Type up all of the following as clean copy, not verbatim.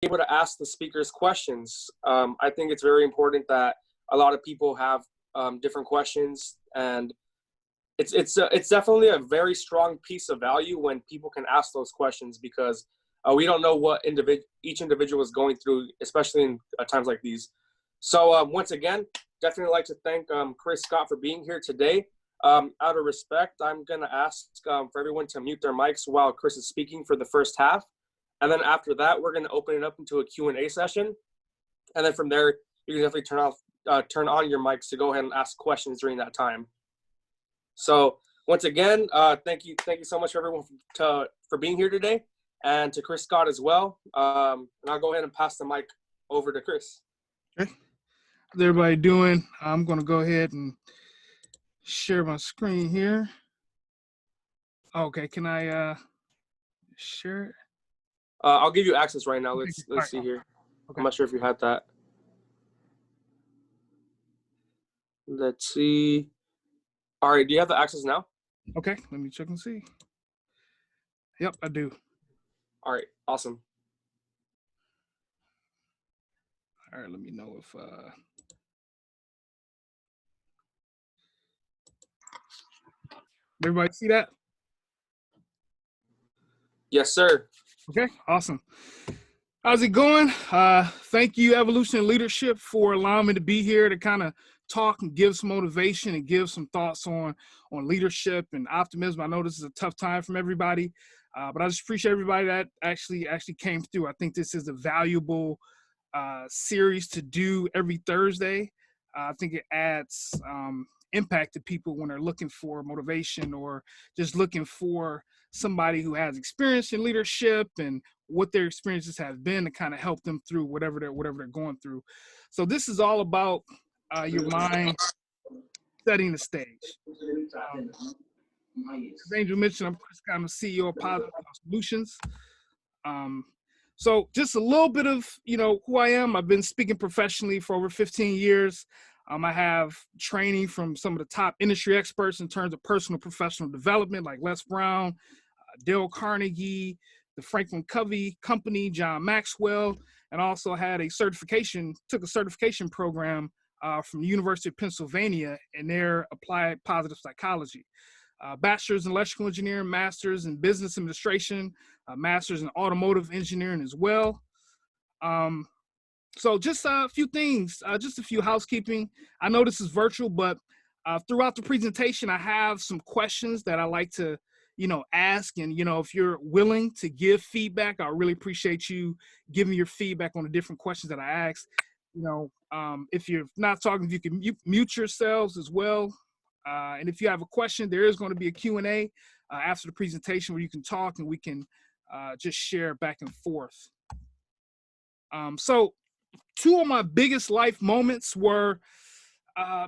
able to ask the speakers questions. I think it's very important that a lot of people have different questions, and it's definitely a very strong piece of value when people can ask those questions, because we don't know what each individual is going through, especially in times like these. So once again, definitely like to thank Chris Scott for being here today. Out of respect, I'm going to ask for everyone to mute their mics while Chris is speaking for the first half. And then after that, we're going to open it up into a Q&A session. And then from there, you can definitely turn on your mics to go ahead and ask questions during that time. So once again, thank you so much, everyone, for being here today, and to Chris Scott as well. And I'll go ahead and pass the mic over to Chris. Okay. How's everybody doing? I'm going to go ahead and share my screen here. Okay, can I share it? I'll give you access right now. Let's see here. Okay. I'm not sure if you had that. Let's see. All right, do you have the access now? Okay, let me check and see. Yep, I do. All right, awesome. All right, let me know if everybody see that? Yes, sir. Okay, awesome. How's it going? Thank you, Evolution and Leadership, for allowing me to be here to kind of talk and give some motivation and give some thoughts on leadership and optimism. I know this is a tough time from everybody, but I just appreciate everybody that actually came through. I think this is a valuable series to do every Thursday. I think it adds impact to people when they're looking for motivation or just looking for somebody who has experience in leadership and what their experiences have been to kind of help them through whatever they're going through. So this is all about your mind setting the stage. As Angel mentioned, I'm Chris Scott, I'm the CEO of Positive Solutions. So just a little bit of, who I am. I've been speaking professionally for over 15 years. I have training from some of the top industry experts in terms of personal professional development, like Les Brown, Dale Carnegie, the Franklin Covey Company, John Maxwell, and also had took a certification program from the University of Pennsylvania in their applied positive psychology. Bachelor's in electrical engineering, master's in business administration, master's in automotive engineering as well. So just a few things, just a few housekeeping. I know this is virtual, but throughout the presentation, I have some questions that I like to, ask. And, if you're willing to give feedback, I really appreciate you giving your feedback on the different questions that I asked. If you're not talking, you can mute yourselves as well. And if you have a question, there is going to be a Q&A after the presentation where you can talk and we can just share back and forth. So two of my biggest life moments were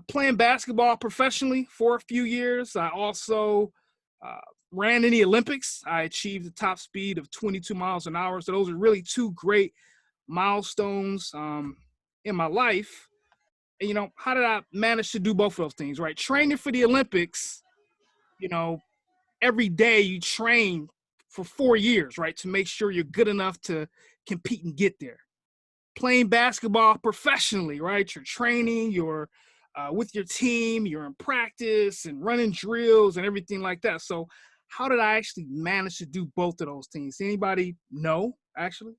playing basketball professionally for a few years. I also ran in the Olympics. I achieved the top speed of 22 miles an hour. So those are really two great milestones in my life. And, how did I manage to do both of those things, right? Training for the Olympics, every day you train for 4 years, right, to make sure you're good enough to compete and get there. Playing basketball professionally, right? You're training, you're with your team, you're in practice and running drills and everything like that. So how did I actually manage to do both of those things? Anybody know, actually?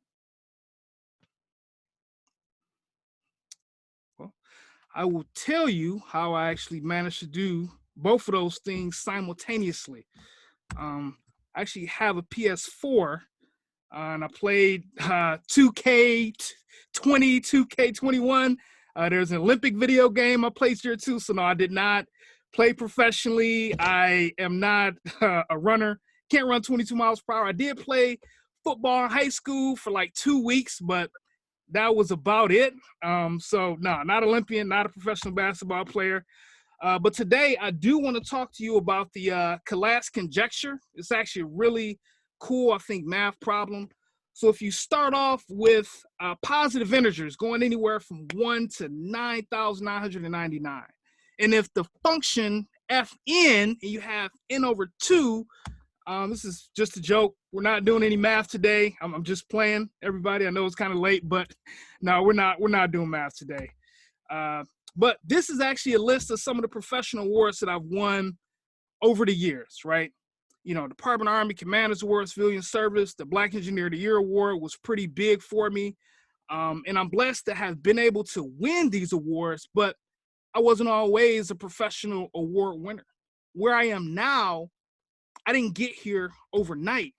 Well, I will tell you how I actually managed to do both of those things simultaneously. I actually have a PS4 and I played 2K20, 2K21. There's an Olympic video game I played here too. So no, I did not play professionally. I am not a runner. Can't run 22 miles per hour. I did play football in high school for like 2 weeks, but that was about it. So no, not Olympian, not a professional basketball player. But today I do want to talk to you about the Collatz conjecture. It's actually a really cool, I think, math problem. So if you start off with positive integers going anywhere from 1 to 9,999, and if the function fn, and you have n over 2, This is just a joke. We're not doing any math today. I'm just playing, everybody. I know it's kind of late, but no, we're not doing math today. But this is actually a list of some of the professional awards that I've won over the years, right? You know, Department of Army Commander's Award, Civilian Service, the Black Engineer of the Year Award was pretty big for me. And I'm blessed to have been able to win these awards, but I wasn't always a professional award winner. Where I am now, I didn't get here overnight.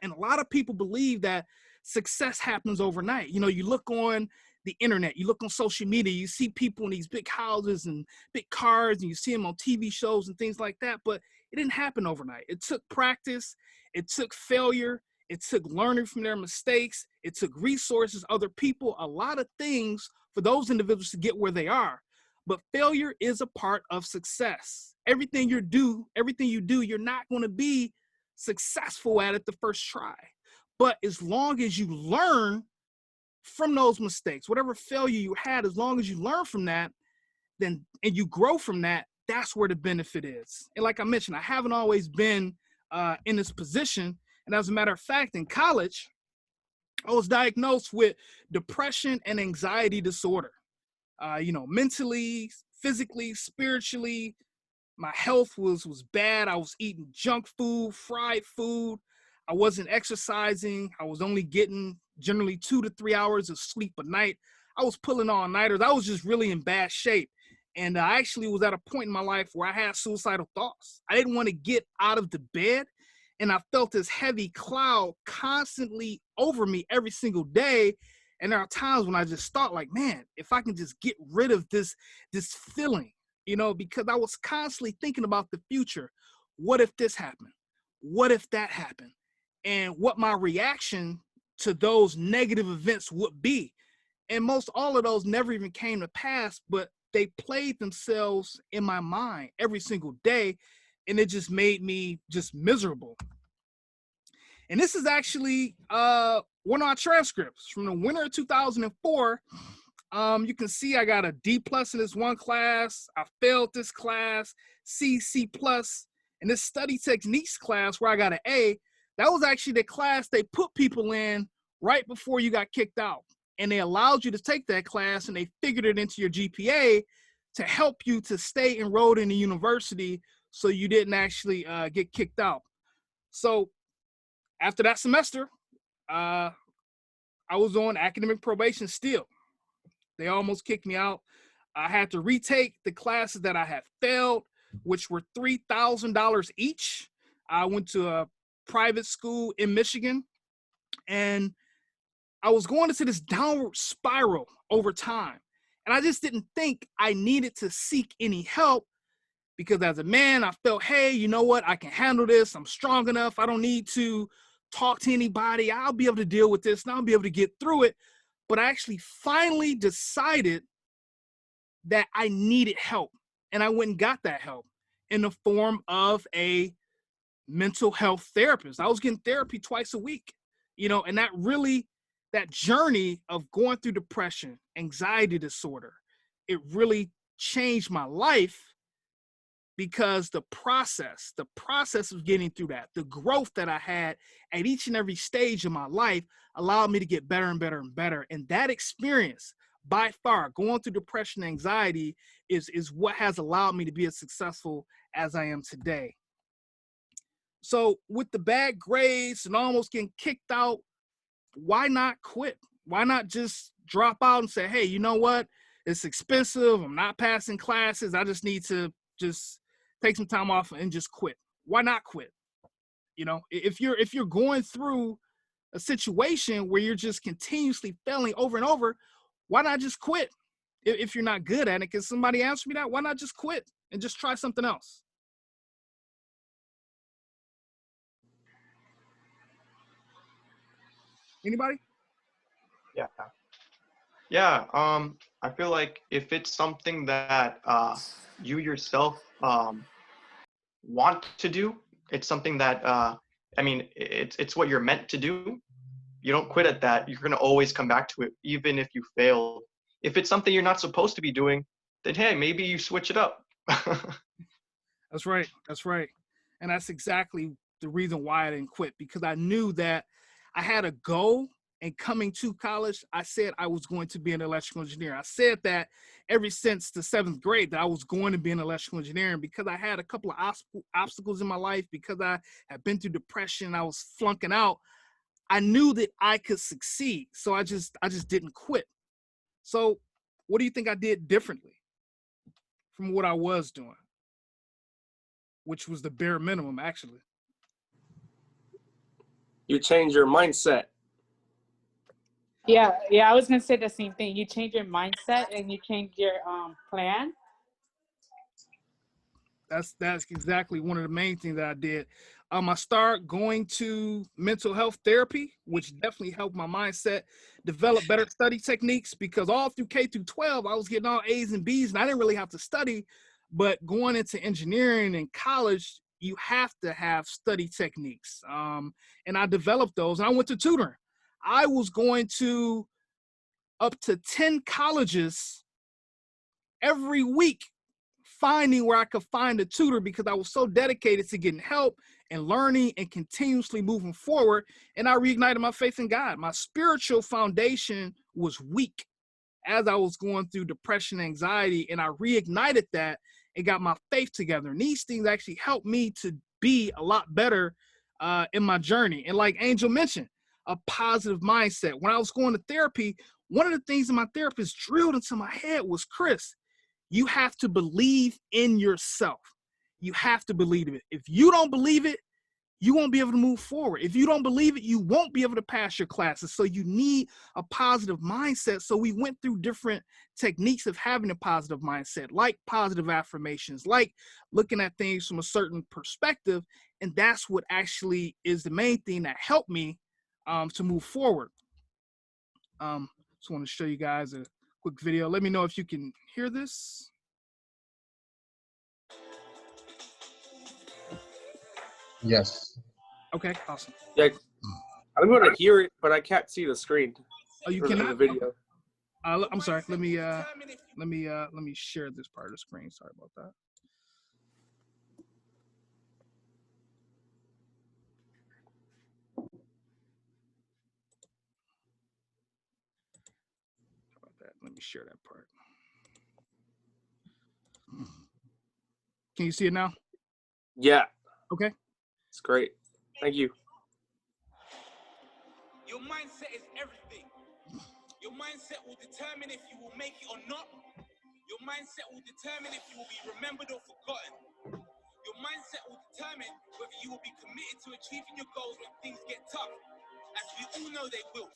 And a lot of people believe that success happens overnight. You know, you look on the internet, you look on social media, you see people in these big houses and big cars, and you see them on TV shows and things like that, but it didn't happen overnight. It took practice, it took failure, it took learning from their mistakes, it took resources, other people, a lot of things for those individuals to get where they are. But failure is a part of success. Everything you do, you're not going to be successful at it the first try. But as long as you learn from those mistakes, whatever failure you had, as long as you learn from that, then and you grow from that, that's where the benefit is. And like I mentioned, I haven't always been in this position. And as a matter of fact, in college, I was diagnosed with depression and anxiety disorder. Mentally, physically, spiritually, my health was bad. I was eating junk food, fried food. I wasn't exercising. I was only getting generally 2 to 3 hours of sleep a night. I was pulling all-nighters. I was just really in bad shape. And I actually was at a point in my life where I had suicidal thoughts. I didn't want to get out of the bed, and I felt this heavy cloud constantly over me every single day. And there are times when I just thought, like, man, if I can just get rid of this feeling, because I was constantly thinking about the future. What if this happened? What if that happened? And what my reaction to those negative events would be. And most all of those never even came to pass, but they played themselves in my mind every single day. And it just made me just miserable. And this is actually one of our transcripts from the winter of 2004. You can see I got a D plus in this one class. I failed this class, C plus. And this study techniques class where I got an A, that was actually the class they put people in right before you got kicked out. And they allowed you to take that class, and they figured it into your GPA to help you to stay enrolled in the university so you didn't actually get kicked out. So after that semester, I was on academic probation still. They almost kicked me out. I had to retake the classes that I had failed, which were $3,000 each. I went to a private school in Michigan, and I was going into this downward spiral over time. And I just didn't think I needed to seek any help, because as a man, I felt, hey, you know what? I can handle this. I'm strong enough. I don't need to talk to anybody. I'll be able to deal with this, and I'll be able to get through it. But I actually finally decided that I needed help. And I went and got that help in the form of a mental health therapist. I was getting therapy twice a week, and that journey of going through depression, anxiety disorder, it really changed my life, because the process of getting through that, the growth that I had at each and every stage of my life allowed me to get better and better and better. And that experience, by far, going through depression and anxiety is what has allowed me to be as successful as I am today. So with the bad grades and almost getting kicked out, why not quit? Why not just drop out and say, hey, you know what? It's expensive. I'm not passing classes. I just need to just take some time off and just quit. Why not quit? If you're going through a situation where you're just continuously failing over and over, why not just quit? If you're not good at it, can somebody answer me that? Why not just quit and just try something else? Anybody? Yeah. I feel like if it's something that you yourself want to do, it's something that it's what you're meant to do. You don't quit at that. You're gonna always come back to it, even if you fail. If it's something you're not supposed to be doing, then hey, maybe you switch it up. That's right. And that's exactly the reason why I didn't quit, because I knew that I had a goal. And coming to college, I said I was going to be an electrical engineer. I said that ever since the 7th grade, that I was going to be an electrical engineer. And because I had a couple of obstacles in my life, because I had been through depression, I was flunking out, I knew that I could succeed. So I just didn't quit. So what do you think I did differently from what I was doing, which was the bare minimum, actually? You change your mindset. Yeah, I was gonna say the same thing. You change your mindset and you change your plan. That's exactly one of the main things that I did. I started going to mental health therapy, which definitely helped my mindset develop better study techniques, because all through K through 12, I was getting all A's and B's and I didn't really have to study. But going into engineering and college, you have to have study techniques. And I developed those, and I went to tutoring. I was going to up to 10 colleges every week, finding where I could find a tutor, because I was so dedicated to getting help and learning and continuously moving forward. And I reignited my faith in God. My spiritual foundation was weak as I was going through depression and anxiety, and I reignited that and got my faith together. And these things actually helped me to be a lot better in my journey. And like Angel mentioned, a positive mindset. When I was going to therapy, one of the things that my therapist drilled into my head was, Chris, you have to believe in yourself. You have to believe it. If you don't believe it, you won't be able to move forward. If you don't believe it, you won't be able to pass your classes. So you need a positive mindset. So we went through different techniques of having a positive mindset, like positive affirmations, like looking at things from a certain perspective. And that's what actually is the main thing that helped me to move forward. Just want to show you guys a quick video. Let me know if you can hear this. Yes. Okay, awesome. Yeah, I'm able to hear it, but I can't see the screen. Oh, you for cannot? the video. I'm sorry. Let me share this part of the screen. Sorry about that. Let me share that part. Can you see it now? Yeah. Okay. It's great. Thank you. Your mindset is everything. Your mindset will determine if you will make it or not. Your mindset will determine if you will be remembered or forgotten. Your mindset will determine whether you will be committed to achieving your goals when things get tough, as we all know they will.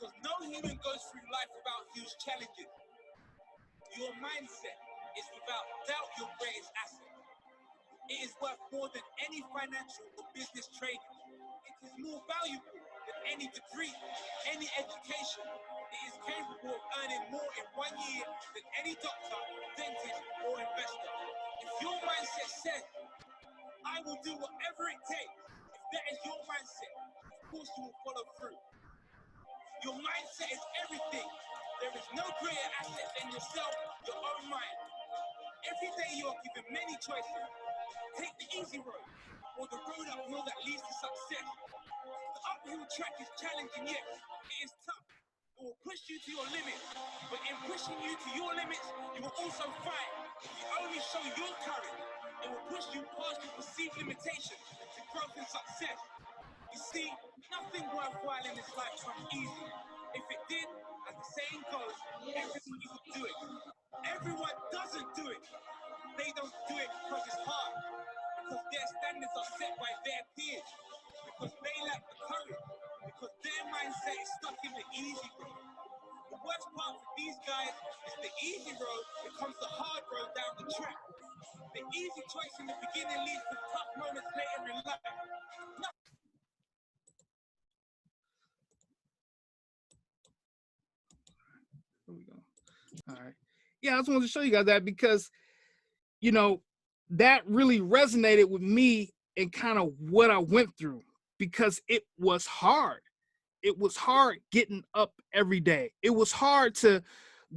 Because no human goes through life without huge challenges. Your mindset is without doubt your greatest asset. It is worth more than any financial or business training. It is more valuable than any degree, any education. It is capable of earning more in 1 year than any doctor, dentist, or investor. If your mindset says, I will do whatever it takes, if that is your mindset, of course you will follow through. Your mindset is everything. There is no greater asset than yourself, your own mind. Every day you are given many choices. Take the easy road, or the road uphill that leads to success. The uphill track is challenging, yes, it is tough. It will push you to your limits, but in pushing you to your limits, you will also find if you only show your courage, it will push you past your perceived limitations to growth and success. You see, nothing worthwhile in this life comes easy. If it did, as the saying goes, everybody would do it. Everyone doesn't do it. They don't do it because it's hard, because their standards are set by their peers, because they lack the courage, because their mindset is stuck in the easy road. The worst part for these guys is the easy road becomes the hard road down the track. The easy choice in the beginning leads to tough moments later in life. Here we go. All right. Yeah, I just wanted to show you guys that because, you know, that really resonated with me and kind of what I went through, because it was hard. It was hard getting up every day. It was hard to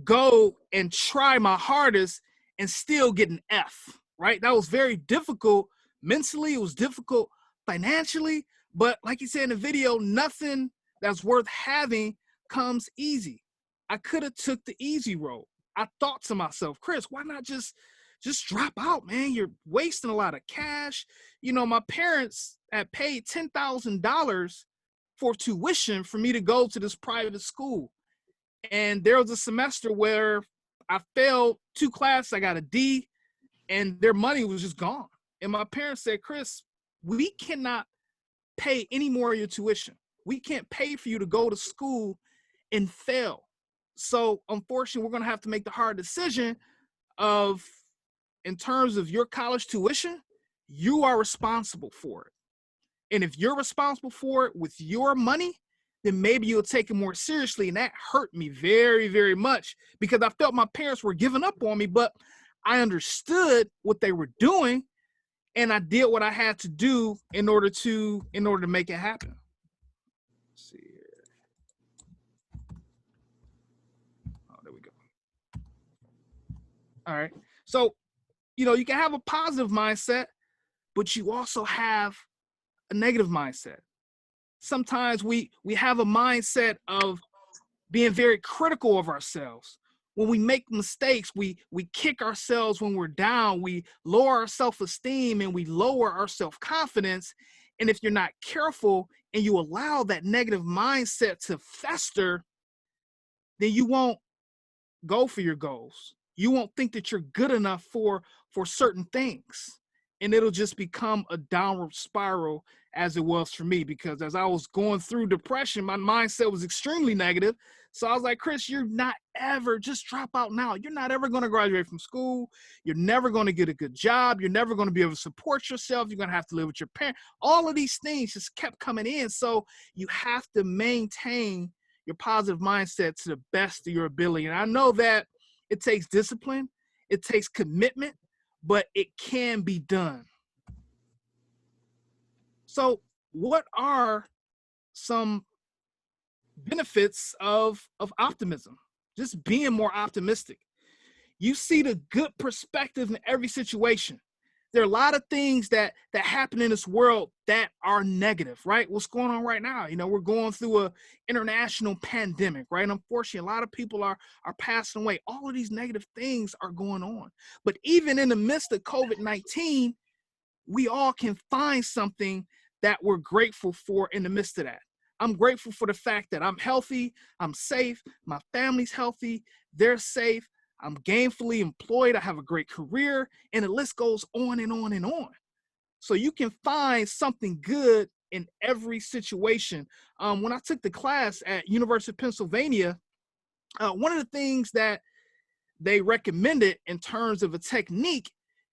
go and try my hardest and still get an F, right? That was very difficult. Mentally, it was difficult, financially, but like you said in the video, nothing that's worth having comes easy. I could have took the easy road. I thought to myself, Chris, why not just drop out, man? You're wasting a lot of cash. You know, my parents had paid $10,000 for tuition for me to go to this private school. And there was a semester where I failed 2 classes, I got a D, and their money was just gone. And my parents said, Chris, we cannot pay any more of your tuition. We can't pay for you to go to school and fail. So unfortunately, we're going to have to make the hard decision of, in terms of your college tuition, you are responsible for it. And if you're responsible for it with your money, then maybe you'll take it more seriously. And that hurt me very, very much because I felt my parents were giving up on me, but I understood what they were doing and I did what I had to do in order to make it happen. Let's see here. Oh, there we go. All right. So, you know, you can have a positive mindset, but you also have a negative mindset. Sometimes we have a mindset of being very critical of ourselves. When we make mistakes, we kick ourselves when we're down, we lower our self-esteem and we lower our self-confidence. And if you're not careful and you allow that negative mindset to fester, then you won't go for your goals. You won't think that you're good enough for certain things. And it'll just become a downward spiral as it was for me, because as I was going through depression, my mindset was extremely negative. So I was like, Chris, you're not ever, just drop out now. You're not ever going to graduate from school. You're never going to get a good job. You're never going to be able to support yourself. You're going to have to live with your parents. All of these things just kept coming in. So you have to maintain your positive mindset to the best of your ability. And I know that it takes discipline, it takes commitment, but it can be done. So what are some benefits of optimism? Just being more optimistic. You see the good perspective in every situation. There are a lot of things that happen in this world that are negative, right? What's going on right now? You know, we're going through a international pandemic, right? And unfortunately, a lot of people are passing away. All of these negative things are going on. But even in the midst of COVID-19, we all can find something that we're grateful for in the midst of that. I'm grateful for the fact that I'm healthy, I'm safe, my family's healthy, they're safe, I'm gainfully employed, I have a great career, and the list goes on and on and on. So you can find something good in every situation. When I took the class at University of Pennsylvania, one of the things that they recommended in terms of a technique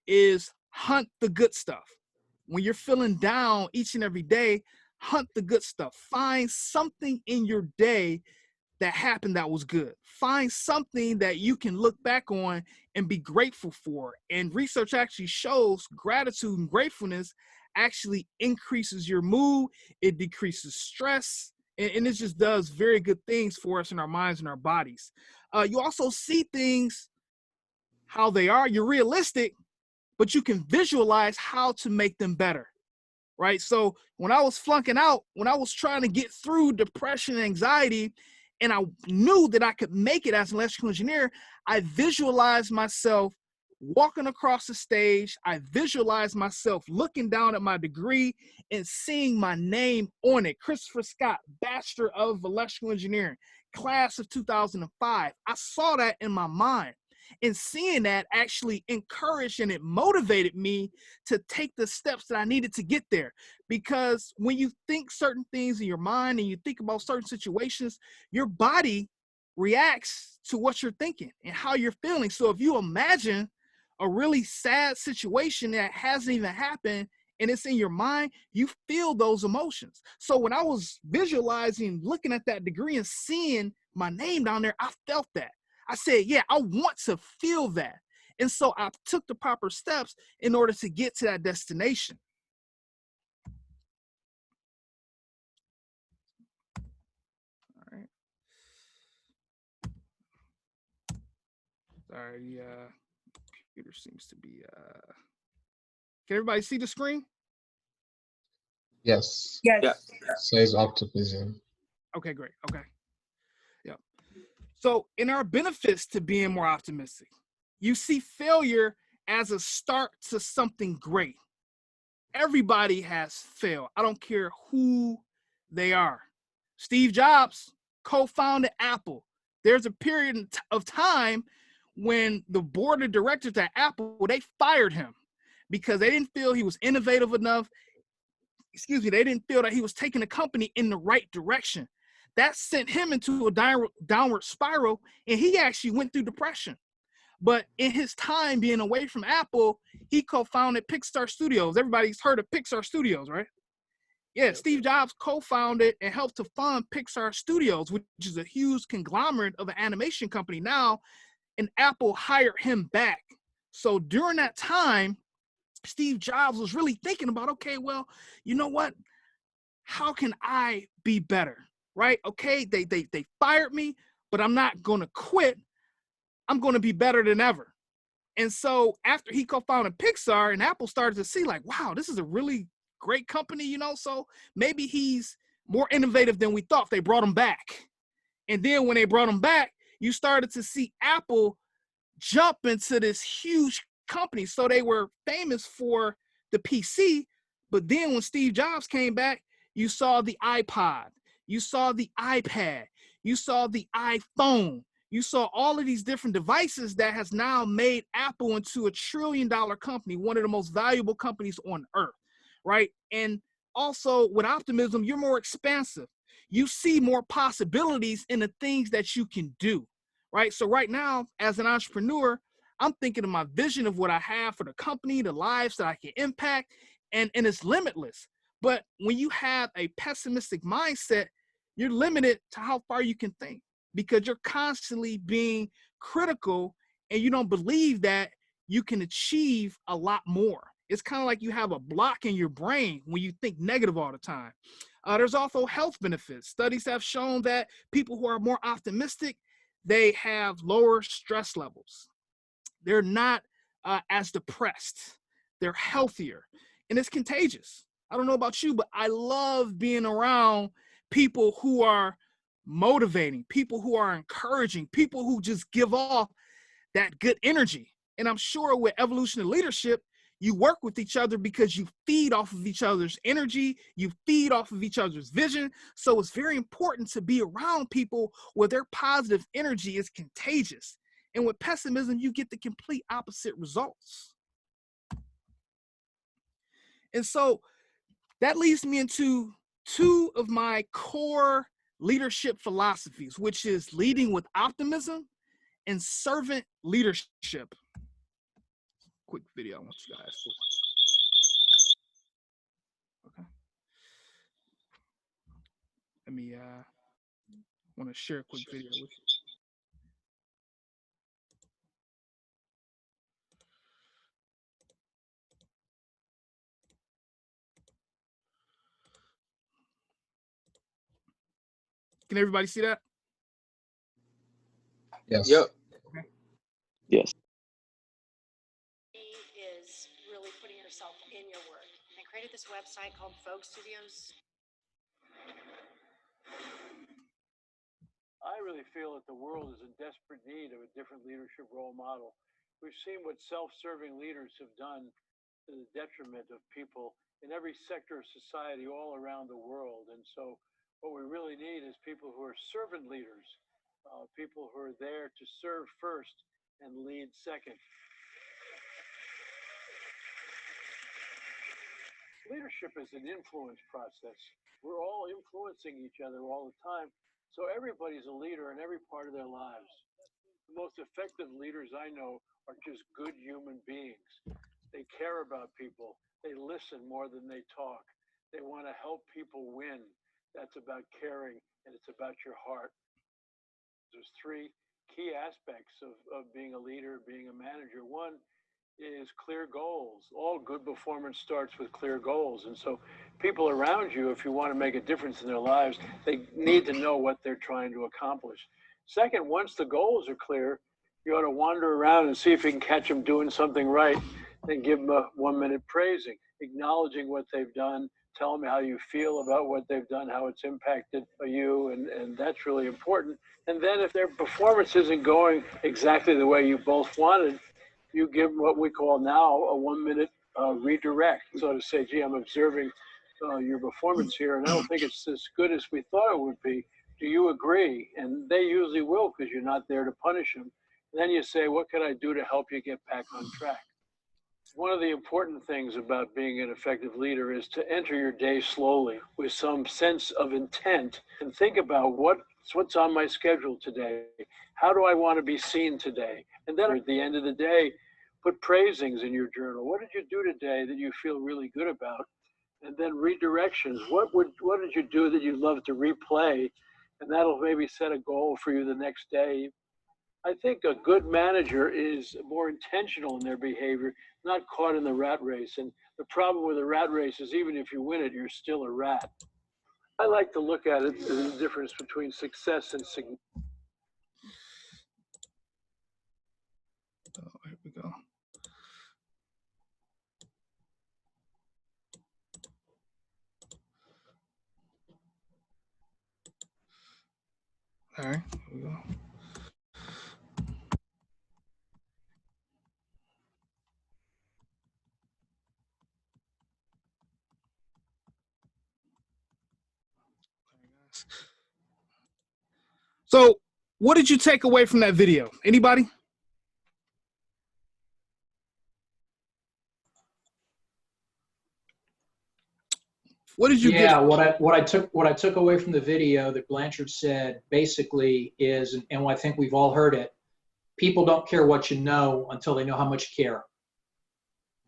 is hunt the good stuff. When you're feeling down each and every day, hunt the good stuff. Find something in your day that happened that was good. Find something that you can look back on and be grateful for. And research actually shows gratitude and gratefulness actually increases your mood, it decreases stress, and it just does very good things for us in our minds and our bodies. You also see things how they are. You're realistic, but you can visualize how to make them better, right? So when I was flunking out, when I was trying to get through depression and anxiety, and I knew that I could make it as an electrical engineer, I visualized myself walking across the stage. I visualized myself looking down at my degree and seeing my name on it. Christopher Scott, Bachelor of Electrical Engineering, class of 2005. I saw that in my mind. And seeing that actually encouraged and it motivated me to take the steps that I needed to get there. Because when you think certain things in your mind and you think about certain situations, your body reacts to what you're thinking and how you're feeling. So if you imagine a really sad situation that hasn't even happened and it's in your mind, you feel those emotions. So when I was visualizing, looking at that degree and seeing my name down there, I felt that. I said, yeah, I want to feel that. And so I took the proper steps in order to get to that destination. All right. Sorry, computer seems to be, can everybody see the screen? Yes. Yes. Yeah. Says optimism. Okay, great. Okay. Yeah. So, in our benefits to being more optimistic, you see failure as a start to something great. Everybody has failed. I don't care who they are. Steve Jobs co-founded Apple. There's a period of time when the board of directors at Apple, they fired him because they didn't feel he was innovative enough. Excuse me, they didn't feel that he was taking the company in the right direction. That sent him into a downward spiral, and he actually went through depression. But in his time being away from Apple, he co-founded Pixar Studios. Everybody's heard of Pixar Studios, right? Yeah, Steve Jobs co-founded and helped to fund Pixar Studios, which is a huge conglomerate of an animation company now, and Apple hired him back. So during that time, Steve Jobs was really thinking about, okay, well, you know what? How can I be better, right? Okay, they fired me, but I'm not going to quit. I'm going to be better than ever. And so after he co-founded Pixar and Apple started to see like, wow, this is a really great company, you know, so maybe he's more innovative than we thought. They brought him back. And then when they brought him back, you started to see Apple jump into this huge company. So they were famous for the PC, but then when Steve Jobs came back, you saw the iPod, you saw the iPad, you saw the iPhone, you saw all of these different devices that has now made Apple into a $1 trillion company, one of the most valuable companies on earth, right? And also with optimism, you're more expansive. You see more possibilities in the things that you can do, right? So right now, as an entrepreneur, I'm thinking of my vision of what I have for the company, the lives that I can impact, and it's limitless. But when you have a pessimistic mindset, you're limited to how far you can think because you're constantly being critical and you don't believe that you can achieve a lot more. It's kind of like you have a block in your brain when you think negative all the time. There's also health benefits. Studies have shown that people who are more optimistic, they have lower stress levels. They're not as depressed. They're healthier. And it's contagious. I don't know about you, but I love being around people who are motivating, people who are encouraging, people who just give off that good energy. And I'm sure with Evolution of Leadership, you work with each other because you feed off of each other's energy, you feed off of each other's vision. So it's very important to be around people where their positive energy is contagious. And with pessimism, you get the complete opposite results. And so that leads me into two of my core leadership philosophies, which is leading with optimism and servant leadership. Quick video I want you guys to watch. Okay. Let me want to share a quick video with you. Can everybody see that? Yes. Yep. Okay. Yes. Is really putting yourself in your work. I created this website called Vogue Studios. I really feel that the world is in desperate need of a different leadership role model. We've seen what self-serving leaders have done to the detriment of people in every sector of society all around the world. And so what we really need is people who are servant leaders, people who are there to serve first and lead second. Leadership is an influence process. We're all influencing each other all the time. So everybody's a leader in every part of their lives. The most effective leaders I know are just good human beings. They care about people. They listen more than they talk. They want to help people win. That's about caring, and it's about your heart. There's three key aspects of being a leader, being a manager. One is clear goals. All good performance starts with clear goals. And so people around you, if you want to make a difference in their lives, they need to know what they're trying to accomplish. Second, once the goals are clear, you ought to wander around and see if you can catch them doing something right, and give them a 1 minute praising, acknowledging what they've done, Tell them how you feel about what they've done, how it's impacted you, and that's really important. And then if their performance isn't going exactly the way you both wanted, you give what we call now a 1 minute redirect. So to say, gee, I'm observing your performance here, and I don't think it's as good as we thought it would be. Do you agree? And they usually will, because you're not there to punish them. And then you say, what can I do to help you get back on track? One of the important things about being an effective leader is to enter your day slowly with some sense of intent and think about what's on my schedule today. How do I want to be seen today? And then at the end of the day, put praisings in your journal. What did you do today that you feel really good about? And then redirections. What did you do that you'd love to replay? And that'll maybe set a goal for you the next day. I think a good manager is more intentional in their behavior, not caught in the rat race. And the problem with the rat race is even if you win it, you're still a rat. I like to look at it as the difference between success and significance. Oh, here we go. All right, here we go. So, what did you take away from that video? Anybody? What did you Yeah, get? what I took away from the video that Blanchard said basically is, and I think we've all heard it, people don't care what you know until they know how much you care.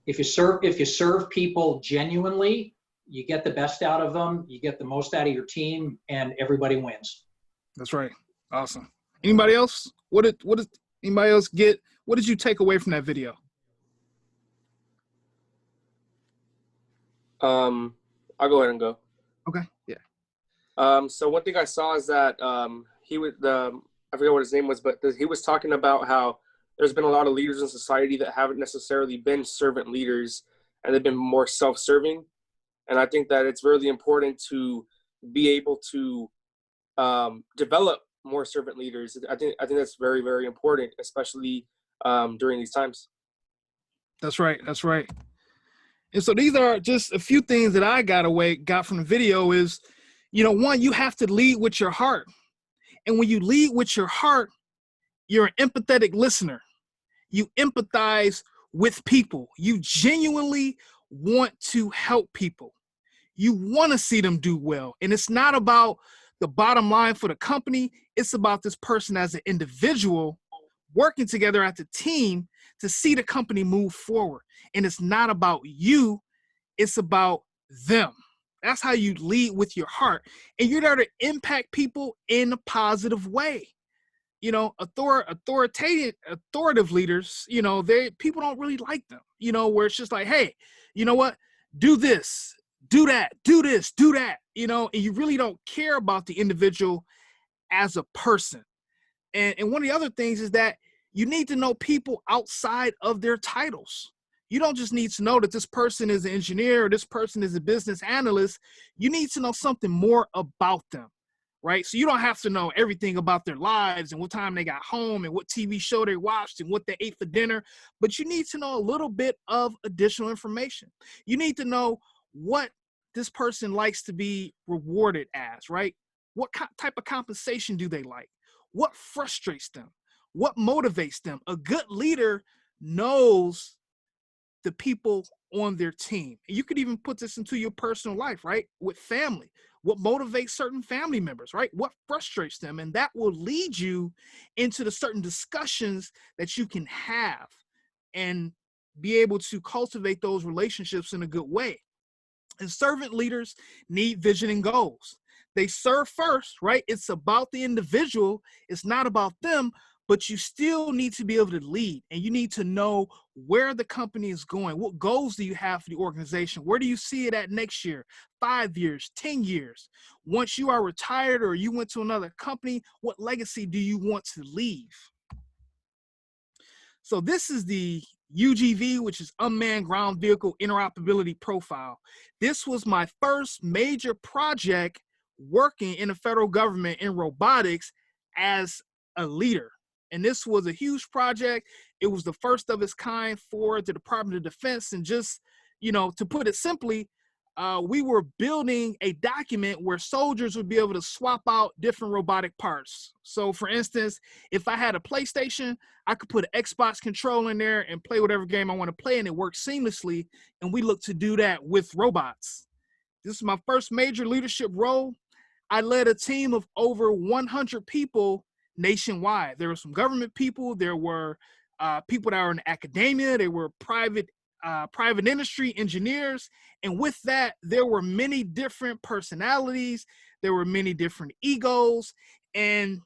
If you serve people genuinely, you get the best out of them, you get the most out of your team, and everybody wins. That's right. Awesome. Anybody else? What did anybody else get? What did you take away from that video? I'll go ahead and go. Okay. Yeah. So one thing I saw is that he was I forget what his name was, but he was talking about how there's been a lot of leaders in society that haven't necessarily been servant leaders, and they've been more self-serving. And I think that it's really important to be able to develop more servant leaders. I think that's very, very important, especially during these times. That's right. That's right. And so these are just a few things that I got from the video is, one, you have to lead with your heart. And when you lead with your heart, you're an empathetic listener. You empathize with people. You genuinely want to help people. You want to see them do well. And it's not about the bottom line for the company. It's about this person as an individual working together as a team to see the company move forward. And it's not about you, it's about them. That's how you lead with your heart. And you're there to impact people in a positive way. Authoritative leaders, people don't really like them, where it's just like, hey, you know what? Do this, do that, do this, do that, and you really don't care about the individual as a person. And one of the other things is that you need to know people outside of their titles. You don't just need to know that this person is an engineer or this person is a business analyst. You need to know something more about them, right? So you don't have to know everything about their lives and what time they got home and what TV show they watched and what they ate for dinner, but you need to know a little bit of additional information. You need to know what this person likes to be rewarded as, right? What type of compensation do they like? What frustrates them? What motivates them? A good leader knows the people on their team. And you could even put this into your personal life, right? With family. What motivates certain family members, right? What frustrates them? And that will lead you into the certain discussions that you can have and be able to cultivate those relationships in a good way. And servant leaders need vision and goals. They serve first, right? It's about the individual. It's not about them, but you still need to be able to lead, and you need to know where the company is going. What goals do you have for the organization? Where do you see it at next year, 5 years, 10 years? Once you are retired or you went to another company, what legacy do you want to leave? So this is the UGV, which is Unmanned Ground Vehicle Interoperability Profile. This was my first major project working in the federal government in robotics as a leader. And this was a huge project. It was the first of its kind for the Department of Defense. And just, to put it simply, we were building a document where soldiers would be able to swap out different robotic parts. So for instance, if I had a PlayStation, I could put an Xbox controller in there and play whatever game I want to play, and it works seamlessly. And we look to do that with robots. This is my first major leadership role. I led a team of over 100 people nationwide. There were some government people. There were people that were in academia. There were private industry engineers. And with that, there were many different personalities. There were many different egos. And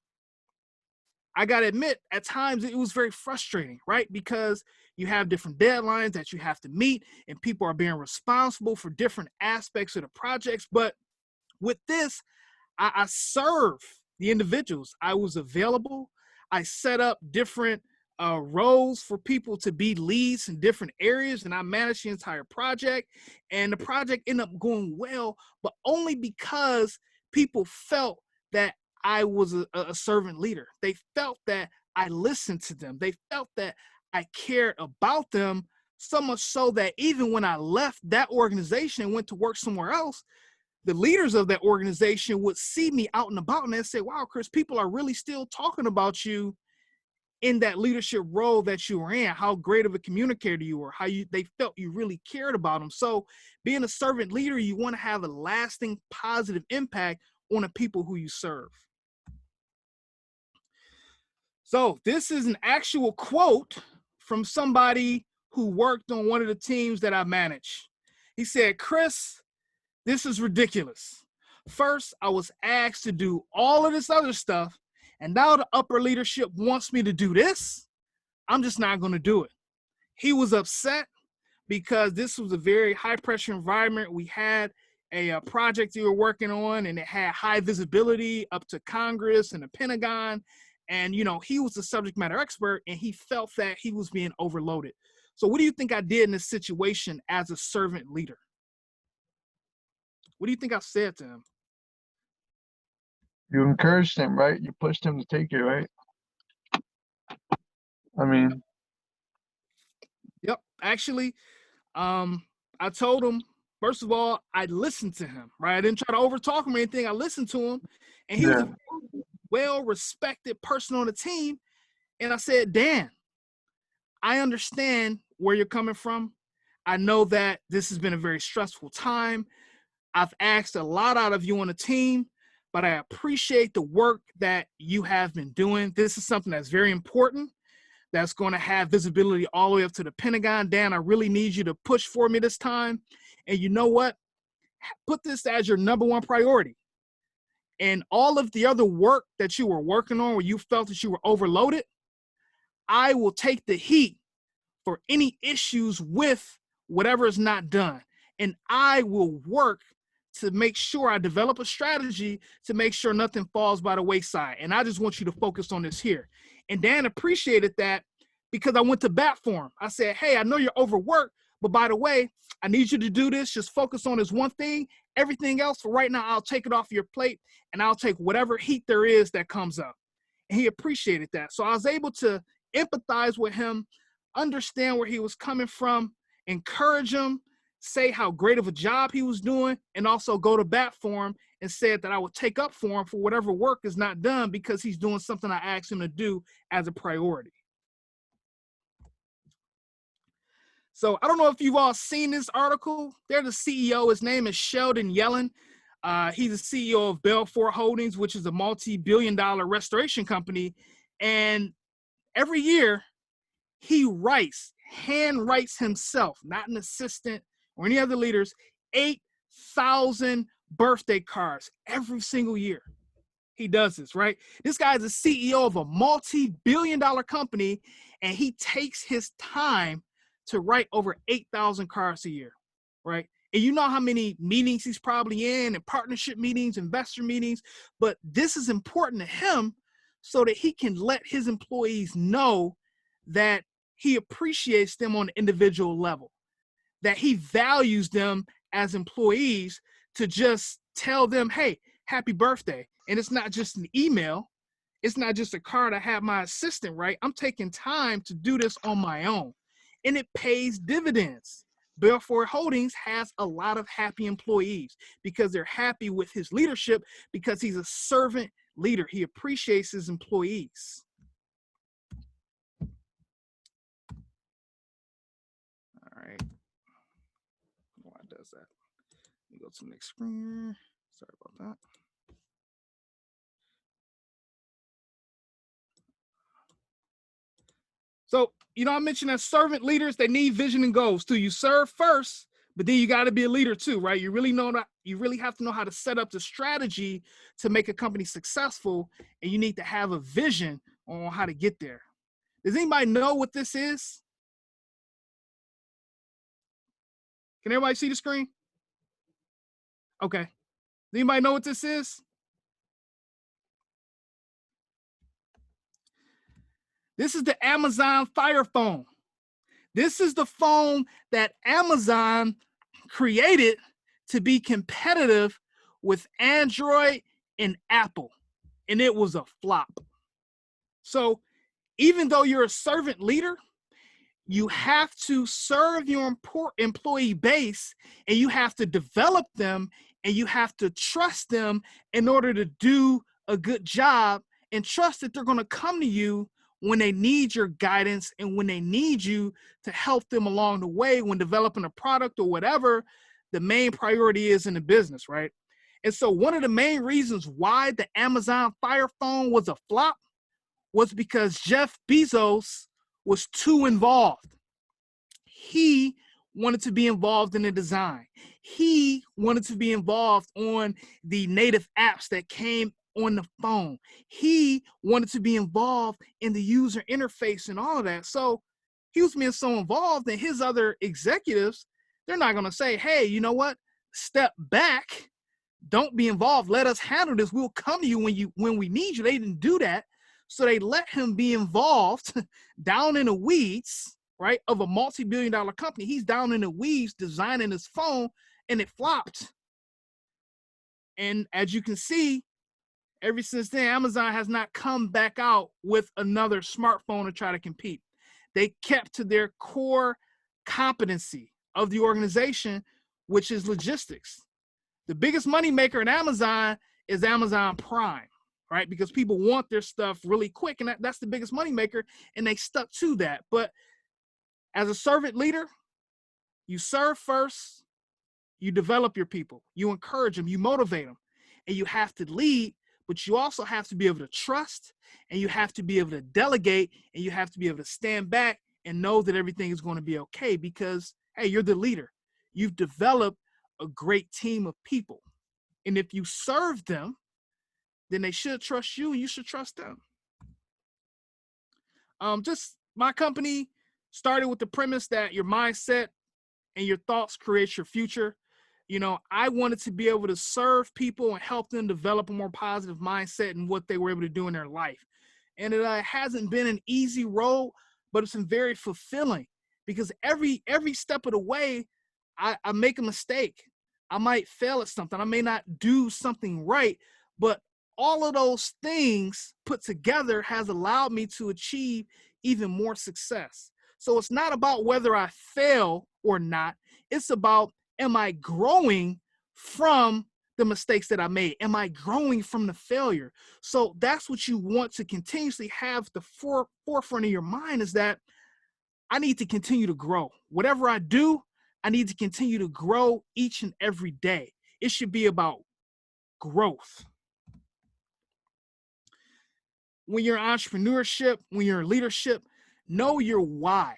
I got to admit, at times it was very frustrating, right? Because you have different deadlines that you have to meet, and people are being responsible for different aspects of the projects. But with this, I serve the individuals. I was available. I set up different roles for people to be leads in different areas, and I managed the entire project. And the project ended up going well, but only because people felt that I was a servant leader. They felt that I listened to them. They felt that I cared about them, so much so that even when I left that organization and went to work somewhere else, the leaders of that organization would see me out and about and they'd say, wow, Chris, people are really still talking about you in that leadership role that you were in, how great of a communicator you were, they felt you really cared about them. So being a servant leader, you want to have a lasting positive impact on the people who you serve. So this is an actual quote from somebody who worked on one of the teams that I manage. He said, Chris, this is ridiculous. First, I was asked to do all of this other stuff, and now the upper leadership wants me to do this. I'm just not going to do it. He was upset because this was a very high-pressure environment. We had a project we were working on, and it had high visibility up to Congress and the Pentagon. And, he was the subject matter expert, and he felt that he was being overloaded. So what do you think I did in this situation as a servant leader? What do you think I said to him? You encouraged him, right? You pushed him to take it, right? I mean. Yep. Actually, I told him, first of all, I listened to him, right? I didn't try to overtalk him or anything. I listened to him, and he was a well-respected person on the team. And I said, Dan, I understand where you're coming from. I know that this has been a very stressful time. I've asked a lot out of you on the team, but I appreciate the work that you have been doing. This is something that's very important, that's going to have visibility all the way up to the Pentagon. Dan, I really need you to push for me this time. And you know what? Put this as your number one priority. And all of the other work that you were working on where you felt that you were overloaded, I will take the heat for any issues with whatever is not done. And I will work to make sure I develop a strategy to make sure nothing falls by the wayside. And I just want you to focus on this here. And Dan appreciated that because I went to bat for him. I said, hey, I know you're overworked, but by the way, I need you to do this. Just focus on this one thing. Everything else for right now, I'll take it off your plate and I'll take whatever heat there is that comes up. And he appreciated that. So I was able to empathize with him, understand where he was coming from, encourage him, say how great of a job he was doing, and also go to bat for him and said that I would take up for him for whatever work is not done because he's doing something I asked him to do as a priority. So I don't know if you've all seen this article. They're the CEO. His name is Sheldon Yellen. He's the CEO of Belfor Holdings, which is a multi-billion-dollar restoration company. And every year he hand writes himself, not an assistant or any other leaders, 8,000 birthday cards every single year. He does this, right? This guy is the CEO of a multi-billion-dollar company, and he takes his time to write over 8,000 cards a year, right? And you know how many meetings he's probably in, and partnership meetings, investor meetings, but this is important to him so that he can let his employees know that he appreciates them on an individual level, that he values them as employees to just tell them, hey, happy birthday. And it's not just an email. It's not just a card I have my assistant, right? I'm taking time to do this on my own, and it pays dividends. Belfort Holdings has a lot of happy employees because they're happy with his leadership, because he's a servant leader. He appreciates his employees. All right. Why does that? Let me go to the next screen. Sorry about that. So, I mentioned that servant leaders, they need vision and goals too. You serve first, but then you got to be a leader too, right? You really have to know how to set up the strategy to make a company successful, and you need to have a vision on how to get there. Does anybody know what this is? Can everybody see the screen? Okay. Does anybody know what this is? This is the Amazon Fire Phone. This is the phone that Amazon created to be competitive with Android and Apple, and it was a flop. So even though you're a servant leader, you have to serve your employee base, and you have to develop them, and you have to trust them in order to do a good job, and trust that they're going to come to you when they need your guidance and when they need you to help them along the way when developing a product or whatever the main priority is in the business, right? And so one of the main reasons why the Amazon Fire Phone was a flop was because Jeff Bezos was too involved. He wanted to be involved in the design. He wanted to be involved on the native apps that came on the phone. He wanted to be involved in the user interface and all of that. So he was being so involved, and his other executives, they're not going to say, hey, you know what? Step back. Don't be involved. Let us handle this. We'll come to you when we need you. They didn't do that. So they let him be involved down in the weeds, right, of a multi-billion-dollar company. He's down in the weeds designing his phone, and it flopped. And as you can see, ever since then, Amazon has not come back out with another smartphone to try to compete. They kept to their core competency of the organization, which is logistics. The biggest moneymaker in Amazon is Amazon Prime, right? Because people want their stuff really quick, and that's the biggest moneymaker, and they stuck to that. But as a servant leader, you serve first, you develop your people, you encourage them, you motivate them, and you have to lead, but you also have to be able to trust, and you have to be able to delegate, and you have to be able to stand back and know that everything is going to be okay because, hey, you're the leader. You've developed a great team of people. And if you serve them, then they should trust you, and you should trust them. Just my company started with the premise that your mindset and your thoughts create your future. I wanted to be able to serve people and help them develop a more positive mindset in what they were able to do in their life. And it hasn't been an easy road, but it's been very fulfilling because every step of the way, I make a mistake. I might fail at something. I may not do something right, but all of those things put together has allowed me to achieve even more success. So it's not about whether I fail or not. It's about, am I growing from the mistakes that I made? Am I growing from the failure? So that's what you want to continuously have the forefront of your mind, is that I need to continue to grow. Whatever I do, I need to continue to grow each and every day. It should be about growth. When you're in entrepreneurship, when you're in leadership, know your why.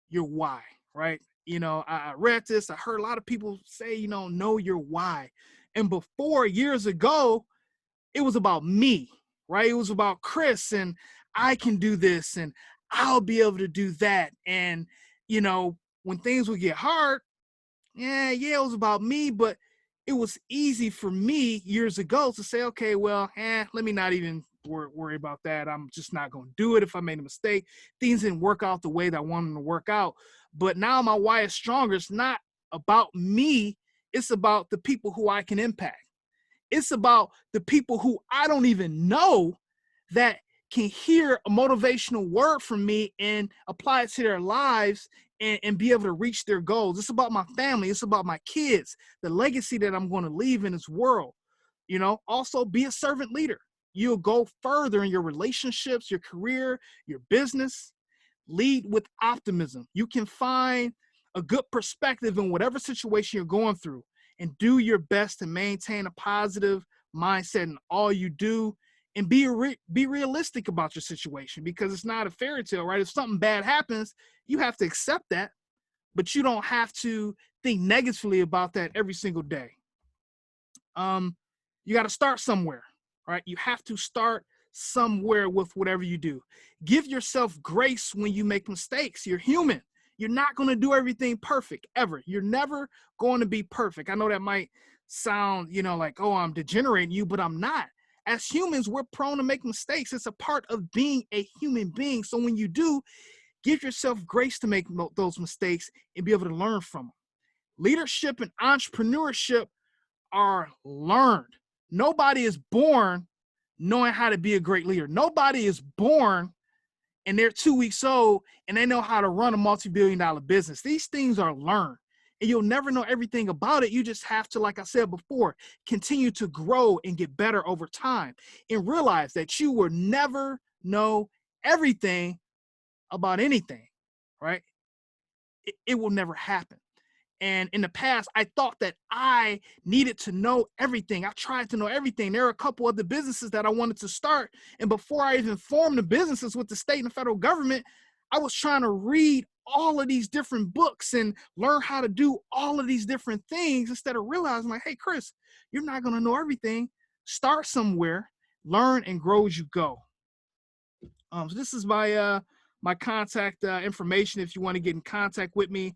Your why, right? I read this. I heard a lot of people say, know your why. And before, years ago, it was about me, right? It was about Chris, and I can do this, and I'll be able to do that. And, when things would get hard, it was about me, but it was easy for me years ago to say, okay, well, let me not even worry about that. I'm just not going to do it if I made a mistake. Things didn't work out the way that I wanted them to work out. But now my why is stronger. It's not about me. It's about the people who I can impact. It's about the people who I don't even know that can hear a motivational word from me and apply it to their lives and be able to reach their goals. It's about my family. It's about my kids, the legacy that I'm going to leave in this world. You know, also be a servant leader. You'll go further in your relationships, your career, your business. Lead with optimism. You can find a good perspective in whatever situation you're going through and do your best to maintain a positive mindset in all you do, and be realistic about your situation, because it's not a fairy tale, right? If something bad happens, you have to accept that, but you don't have to think negatively about that every single day. You got to start somewhere, right? You have to start somewhere with whatever you do. Give yourself grace when you make mistakes. You're human. You're not going to do everything perfect ever. You're never going to be perfect. I know that might sound, like, oh, I'm degenerating you, but I'm not. As humans, we're prone to make mistakes. It's a part of being a human being. So when you do, give yourself grace to make those mistakes and be able to learn from them. Leadership and entrepreneurship are learned. Nobody is born knowing how to be a great leader. Nobody is born and they're 2 weeks old and they know how to run a multi-billion-dollar business. These things are learned, and you'll never know everything about it. You just have to, like I said before, continue to grow and get better over time and realize that you will never know everything about anything, right? It will never happen. And in the past, I thought that I needed to know everything. I tried to know everything. There are a couple other businesses that I wanted to start. And before I even formed the businesses with the state and the federal government, I was trying to read all of these different books and learn how to do all of these different things instead of realizing, like, hey, Chris, you're not going to know everything. Start somewhere, learn and grow as you go. So this is my my contact information if you want to get in contact with me.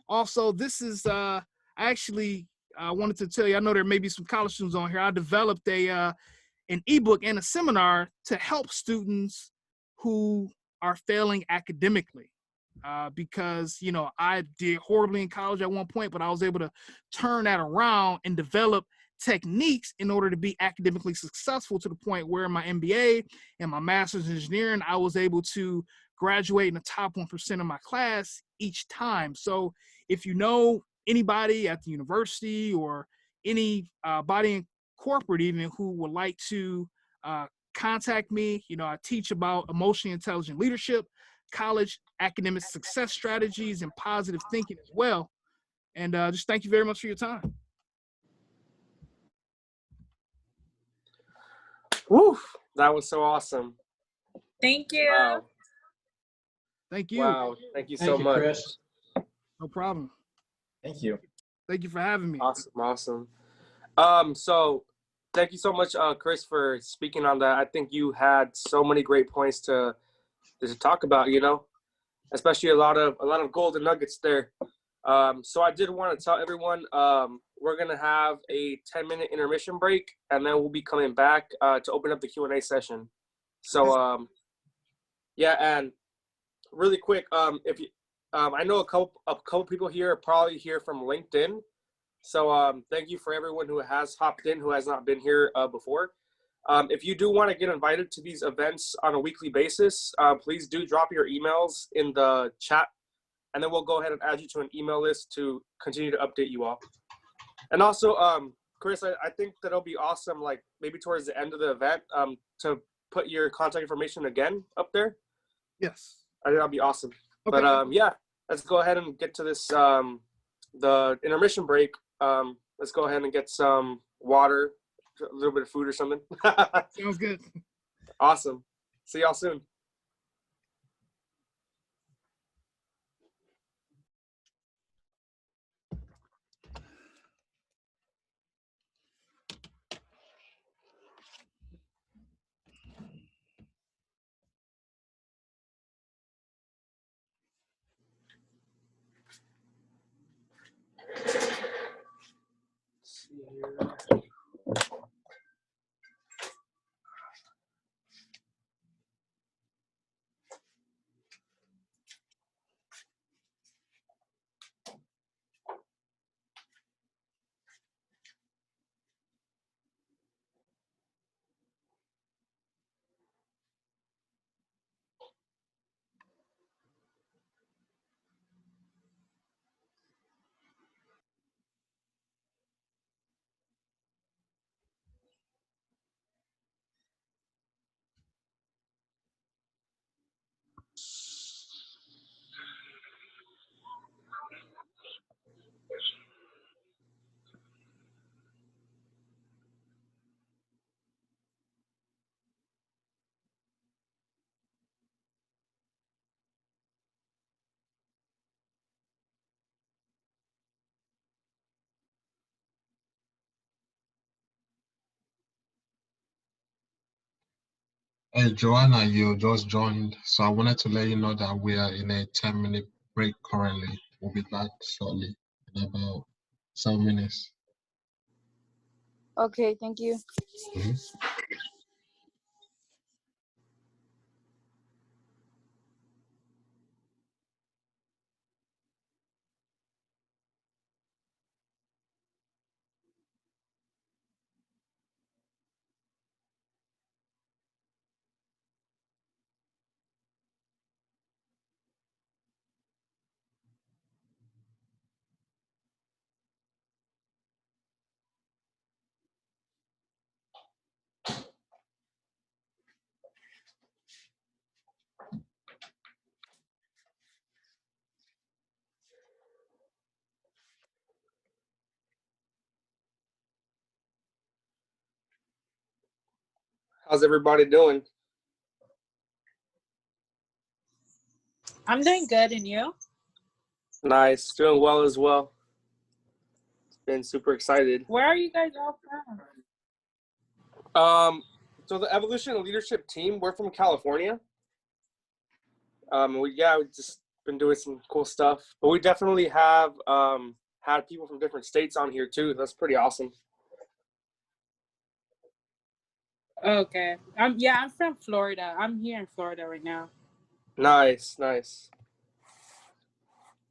Also, this is I actually wanted to tell you, I know there may be some college students on here. I developed an ebook and a seminar to help students who are failing academically, because I did horribly in college at one point, but I was able to turn that around and develop techniques in order to be academically successful, to the point where my MBA and my master's in engineering, I was able to graduate in the top 1% of my class each time. So if you know anybody at the university or any body in corporate even who would like to contact me, I teach about emotionally intelligent leadership, college academic success strategies, and positive thinking as well. And just thank you very much for your time. Woo, that was so awesome. Thank you. Wow. Thank you. Wow. Thank you so much. Chris. No problem. Thank you. Thank you for having me. Awesome. So thank you so much, Chris, for speaking on that. I think you had so many great points to talk about, especially a lot of golden nuggets there. So I did want to tell everyone, we're going to have a 10-minute intermission break, and then we'll be coming back to open up the Q&A session. So, yeah, and really quick, if you, I know a couple people here are probably here from LinkedIn. So thank you for everyone who has hopped in, who has not been here before. If you do want to get invited to these events on a weekly basis, please do drop your emails in the chat, and then we'll go ahead and add you to an email list to continue to update you all. And also, Chris, I think that it'll be awesome, like maybe towards the end of the event, to put your contact information again up there. Yes. I think that'll be awesome. Okay. But yeah, let's go ahead and get to this, the intermission break. Let's go ahead and get some water, a little bit of food or something. Sounds good. Awesome. See y'all soon. Hey, Joanna, you just joined, so I wanted to let you know that we are in a 10-minute break currently. We'll be back shortly in about 7 minutes. Okay, thank you. Mhm. How's everybody doing? I'm doing good, and you? Nice, doing well as well. Been super excited. Where are you guys all from? So the Evolution and Leadership team, we're from California. We just been doing some cool stuff, but we definitely have had people from different states on here too. That's pretty awesome. Okay. I'm from Florida. I'm here in Florida right now. Nice, nice.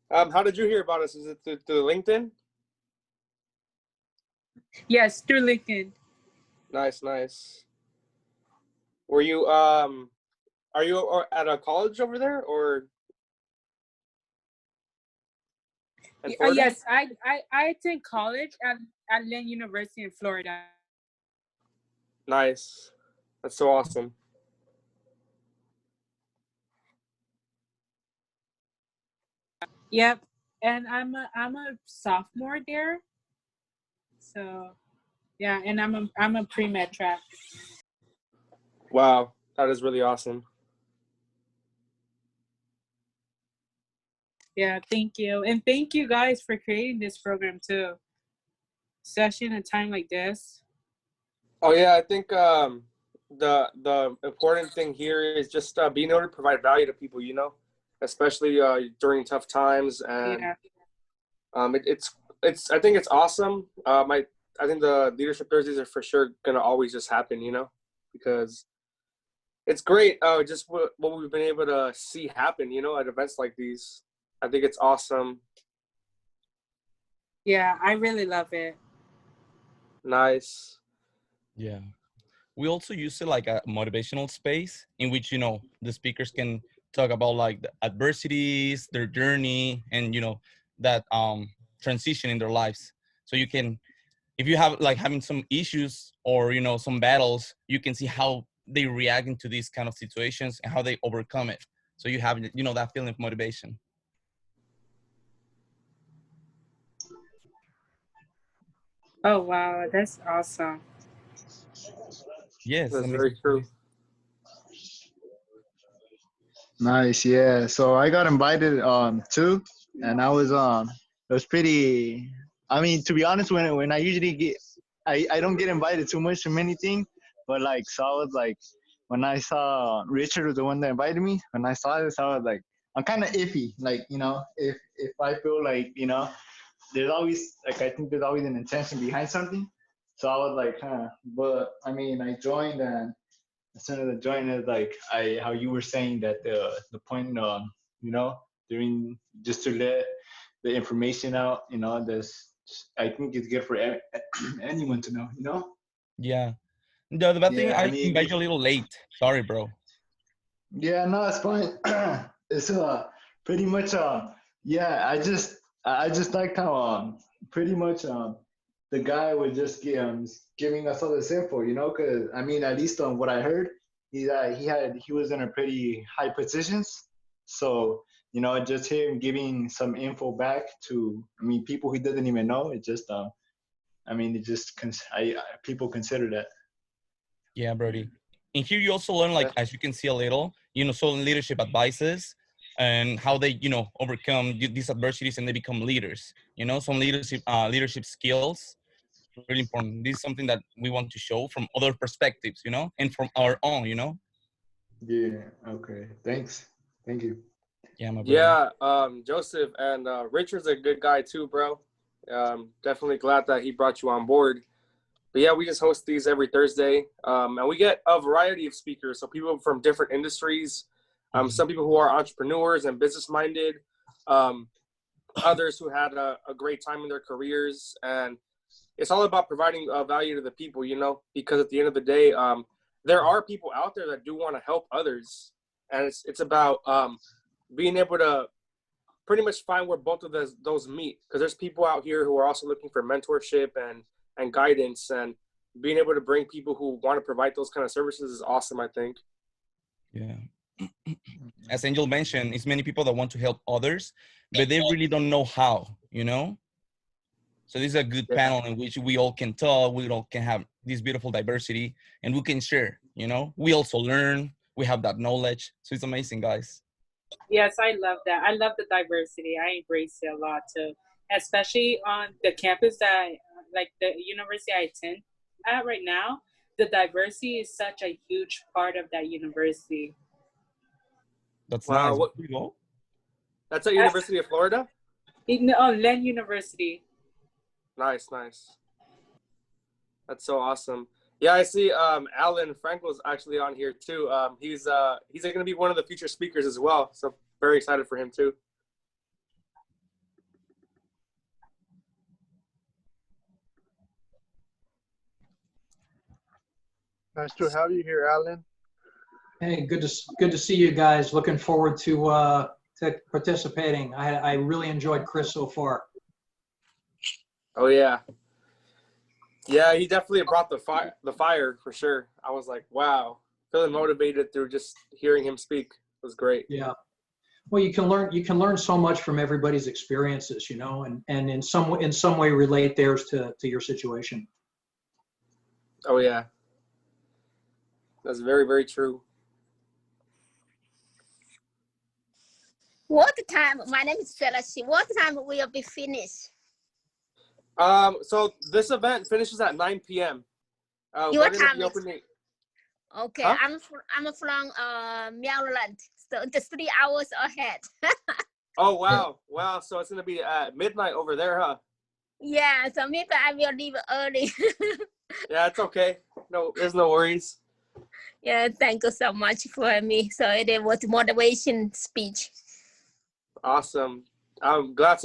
How did you hear about us? Is it through LinkedIn? Yes, through LinkedIn. Nice, nice. Were you are you at a college over there or in Florida? Yes, I attend college at Lynn University in Florida. Nice. That's so awesome. Yep. And I'm a sophomore there. So yeah, and I'm a pre-med track. Wow, that is really awesome. Yeah, thank you. And thank you guys for creating this program too. Especially in a time like this. Oh yeah, I think the important thing here is just being able to provide value to people, you know, especially during tough times. And Yeah. it's I think it's awesome. I think the Leadership Thursdays are for sure gonna always just happen, you know, because it's great. Just what we've been able to see happen, you know, at events like these. I think it's awesome. Yeah, I really love it. Nice. Yeah. We also use it like a motivational space in which, the speakers can talk about like the adversities, their journey, and, that transition in their lives. So you can, if you have like having some issues or, some battles, you can see how they react into these kind of situations and how they overcome it. So you have, that feeling of motivation. Oh wow, that's awesome. Yes, That's that makes very true. Nice, yeah. So I got invited too, and it was pretty. I mean, to be honest, when I usually I don't get invited too much to many things, but like so I was like when I saw Richard was the one that invited me. When I saw this, I was like I'm kind of iffy. Like if I feel like there's always like I think there's always an intention behind something. So I was like, huh. But I mean, I joined and as soon as I joined it, like how you were saying that the point you know during just to let the information out, this I think it's good for anyone to know. Yeah. The bad thing, Yeah, I I mean, invite you a little late. Sorry, bro. yeah, no, it's fine. It's pretty much yeah. I just liked how pretty much the guy was just giving us all this info, because I mean, at least on what I heard, he was in a pretty high positions, so just him giving some info back to people he doesn't even know. It just it just people consider that. Yeah, Brody. And here you also learn, like, as you can see a little, some leadership advices and how they, overcome these adversities and they become leaders. Some leadership skills, really important. This is something that we want to show from other perspectives, and from our own. Yeah. Okay. Thanks. Thank you. Yeah, my brother. Yeah, Joseph and Richard's a good guy too, bro. Definitely glad that he brought you on board. But yeah, we just host these every Thursday, and we get a variety of speakers. So people from different industries, some people who are entrepreneurs and business minded, others who had a great time in their careers, and it's all about providing value to the people, you know, because at the end of the day, there are people out there that do want to help others, and it's about being able to pretty much find where both of those meet, because there's people out here who are also looking for mentorship and guidance, and being able to bring people who want to provide those kind of services is awesome, I think. Yeah. As Angel mentioned, it's many people that want to help others, but they really don't know how, you know? So this is a good panel in which we all can talk, we all can have this beautiful diversity, and we can share, you know? We also learn, we have that knowledge. So it's amazing, guys. Yes, I love that. I love the diversity. I embrace it a lot too, especially on the campus like the university I attend at right now. The diversity is such a huge part of that university. That's wow, nice. what, You go? that's at University of Florida? Len University. Nice. That's so awesome. Yeah, I see Alan Frankel's actually on here too. He's going to be one of the future speakers as well. So very excited for him too. Nice to have you here, Alan. Hey, good to see you guys. Looking forward to participating. I really enjoyed Chris so far. Oh yeah. Yeah, he definitely brought the fire for sure. I was like, wow, feeling motivated through just hearing him speak. It was great. Yeah. Well, you can learn so much from everybody's experiences, you know, and in some way relate theirs to your situation. Oh yeah. That's very, very true. What time? My name is Celeste. What time will be finished? So this event finishes at 9 p.m. Your time is okay. Huh? I'm from Maryland, so just 3 hours ahead. Oh wow! So it's gonna be at midnight over there, huh? Yeah, so maybe I will leave early. Yeah, it's okay. No, there's no worries. Yeah, thank you so much for me. So it was motivation speech. Awesome. I'm glad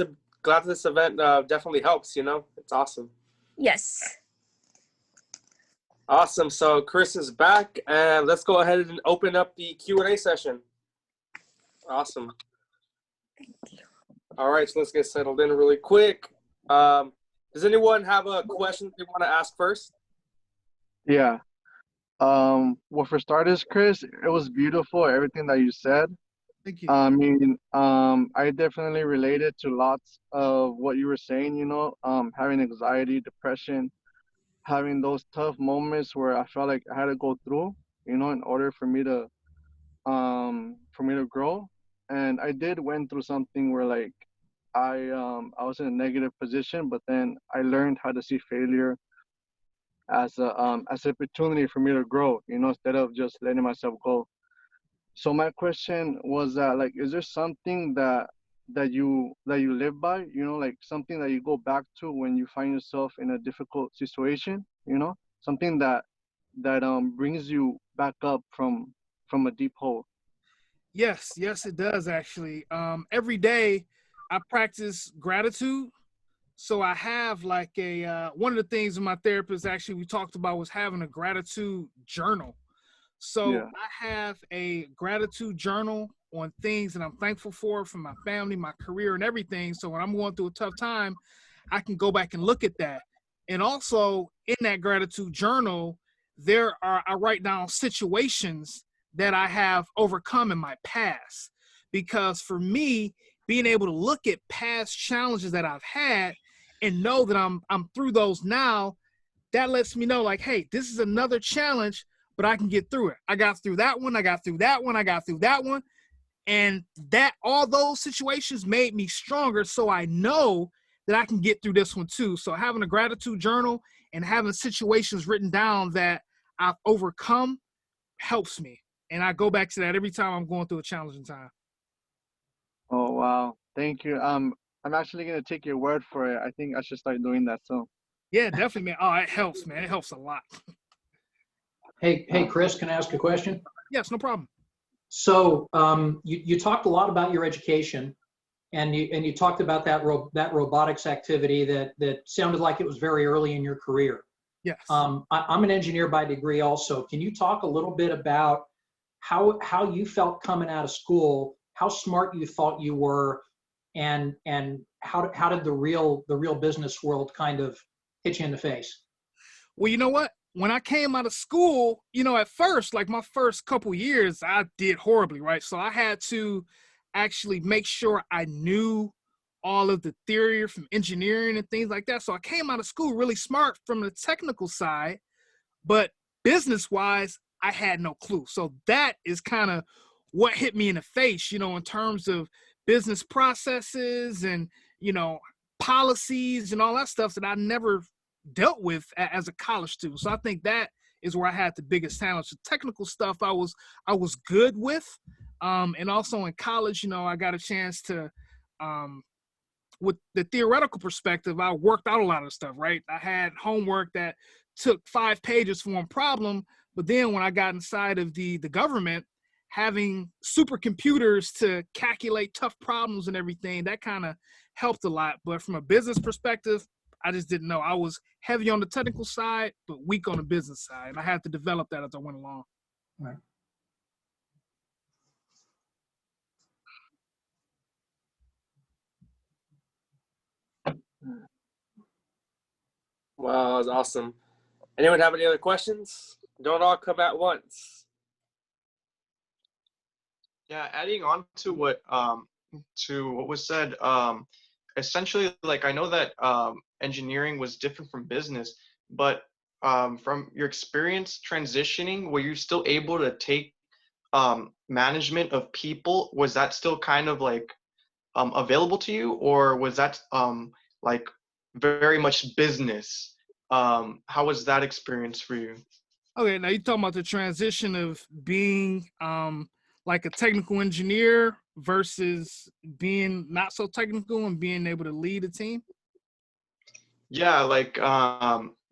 this event definitely helps. You know, it's awesome. Yes. Awesome. So Chris is back, and let's go ahead and open up the Q&A session. Awesome. Thank you. All right, so let's get settled in really quick. Does anyone have a question they want to ask first? Yeah. Well, for starters, Chris, it was beautiful, everything that you said. Thank you. I mean, I definitely related to lots of what you were saying, you know, having anxiety, depression, having those tough moments where I felt like I had to go through, you know, in order for me to grow. And I went through something where like I was in a negative position, but then I learned how to see failure as an opportunity for me to grow, you know, instead of just letting myself go. So my question was that, like, is there something that you live by, you know, like something that you go back to when you find yourself in a difficult situation, you know, something that brings you back up from a deep hole? Yes, it does actually. Every day I practice gratitude. So I have like one of the things my therapist actually we talked about was having a gratitude journal. So Yeah. I have a gratitude journal on things that I'm thankful for from my family, my career, and everything. So when I'm going through a tough time, I can go back and look at that. And also in that gratitude journal, I write down situations that I have overcome in my past. Because for me, being able to look at past challenges that I've had and know that I'm through those now, that lets me know like, hey, this is another challenge, but I can get through it. I got through that one. I got through that one. I got through that one. And that all those situations made me stronger. So I know that I can get through this one too. So having a gratitude journal and having situations written down that I've overcome helps me. And I go back to that every time I'm going through a challenging time. Oh wow, thank you. I'm actually gonna take your word for it. I think I should start doing that. So Yeah, definitely, man. Oh, it helps, man. It helps a lot. Hey, Chris, can I ask a question? Yes, no problem. So you talked a lot about your education, and you talked about that robotics activity that sounded like it was very early in your career. Yes. I'm an engineer by degree also. Can you talk a little bit about how you felt coming out of school, how smart you thought you were, and how did the real business world kind of hit you in the face? Well, you know what? When I came out of school, at first, like my first couple years, I did horribly, right? So I had to actually make sure I knew all of the theory from engineering and things like that. So I came out of school really smart from the technical side, but business-wise, I had no clue. So that is kind of what hit me in the face, in terms of business processes and, policies and all that stuff that I never dealt with as a college student. So I think that is where I had the biggest challenge. The technical stuff I was good with. And also in college, I got a chance to, with the theoretical perspective, I worked out a lot of stuff, right? I had homework that took 5 pages for one problem, but then when I got inside of the government, having supercomputers to calculate tough problems and everything, that kind of helped a lot. But from a business perspective, I just didn't know. I was heavy on the technical side, but weak on the business side. And I had to develop that as I went along. Right. Wow, that was awesome. Anyone have any other questions? Don't all come at once. Yeah, adding on to what was said, essentially, like I know that engineering was different from business, but from your experience transitioning, were you still able to take management of people? Was that still kind of like available to you, or was that like very much business? How was that experience for you? Okay, now you're talking about the transition of being like a technical engineer versus being not so technical and being able to lead a team? Yeah, like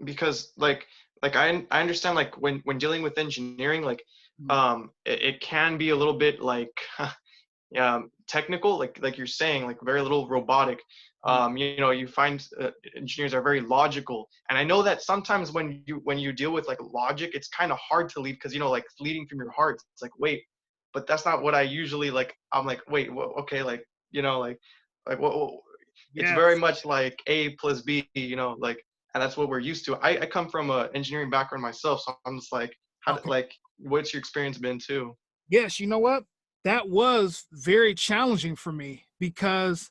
because like I understand like when dealing with engineering, like it can be a little bit like technical, like you're saying, like very little robotic. You find engineers are very logical, and I know that sometimes when you deal with like logic, it's kind of hard to lead because like leading from your heart, it's like, wait, but that's not what I usually like. I'm like, wait, okay, like what it's very much like A plus B, like, and that's what we're used to. I come from a engineering background myself, so I'm just like, what's your experience been too? Yes, you know what? That was very challenging for me because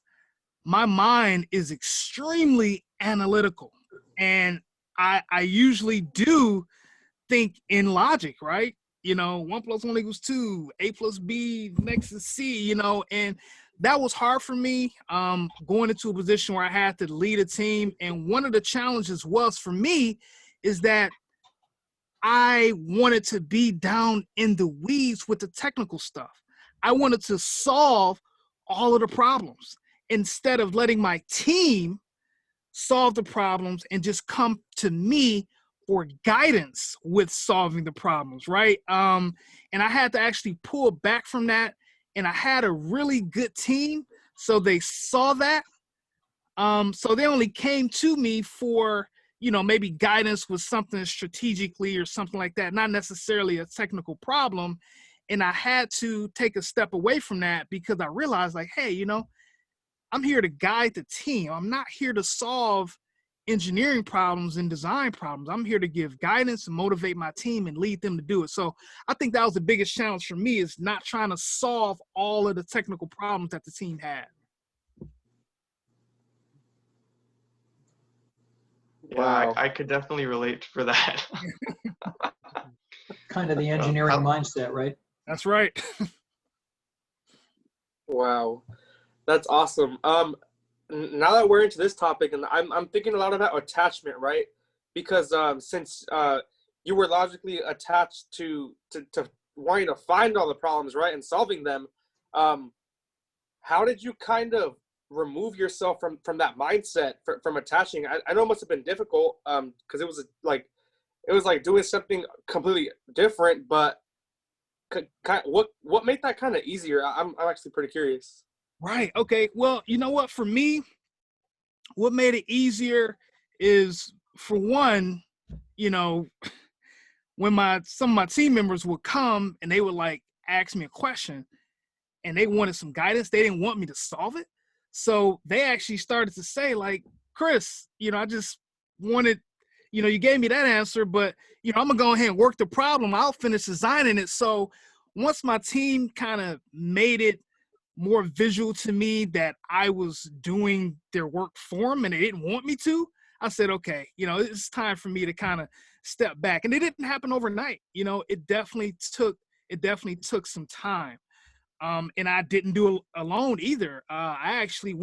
my mind is extremely analytical, and I usually do think in logic, right? 1 + 1 = 2, A plus B next to C, and that was hard for me going into a position where I had to lead a team. And one of the challenges was for me is that I wanted to be down in the weeds with the technical stuff. I wanted to solve all of the problems instead of letting my team solve the problems and just come to me for guidance with solving the problems, right? And I had to actually pull back from that. And I had a really good team, so they saw that. So they only came to me for, maybe guidance with something strategically or something like that, not necessarily a technical problem. And I had to take a step away from that because I realized, like, hey, I'm here to guide the team. I'm not here to solve engineering problems and design problems. I'm here to give guidance and motivate my team and lead them to do it. So I think that was the biggest challenge for me, is not trying to solve all of the technical problems that the team had. Yeah, I could definitely relate for that. Kind of the engineering mindset, right? That's right. Wow, that's awesome. Now that we're into this topic, and I'm thinking a lot about attachment, right? Because since you were logically attached to wanting to find all the problems, right, and solving them. How did you kind of remove yourself from that mindset, from attaching? I know it must have been difficult, because it was like doing something completely different, but what made that kind of easier? I'm actually pretty curious. Right. Okay. Well, you know what? For me, what made it easier is, for one, you know, when some of my team members would come and they would like ask me a question and they wanted some guidance, they didn't want me to solve it. So they actually started to say, like, Chris, I just wanted, you gave me that answer, but, I'm gonna go ahead and work the problem. I'll finish designing it. So once my team kind of made it more visual to me that I was doing their work for them and they didn't want me to, I said, okay, it's time for me to kind of step back. And it didn't happen overnight. It definitely took some time. And I didn't do it alone either. I actually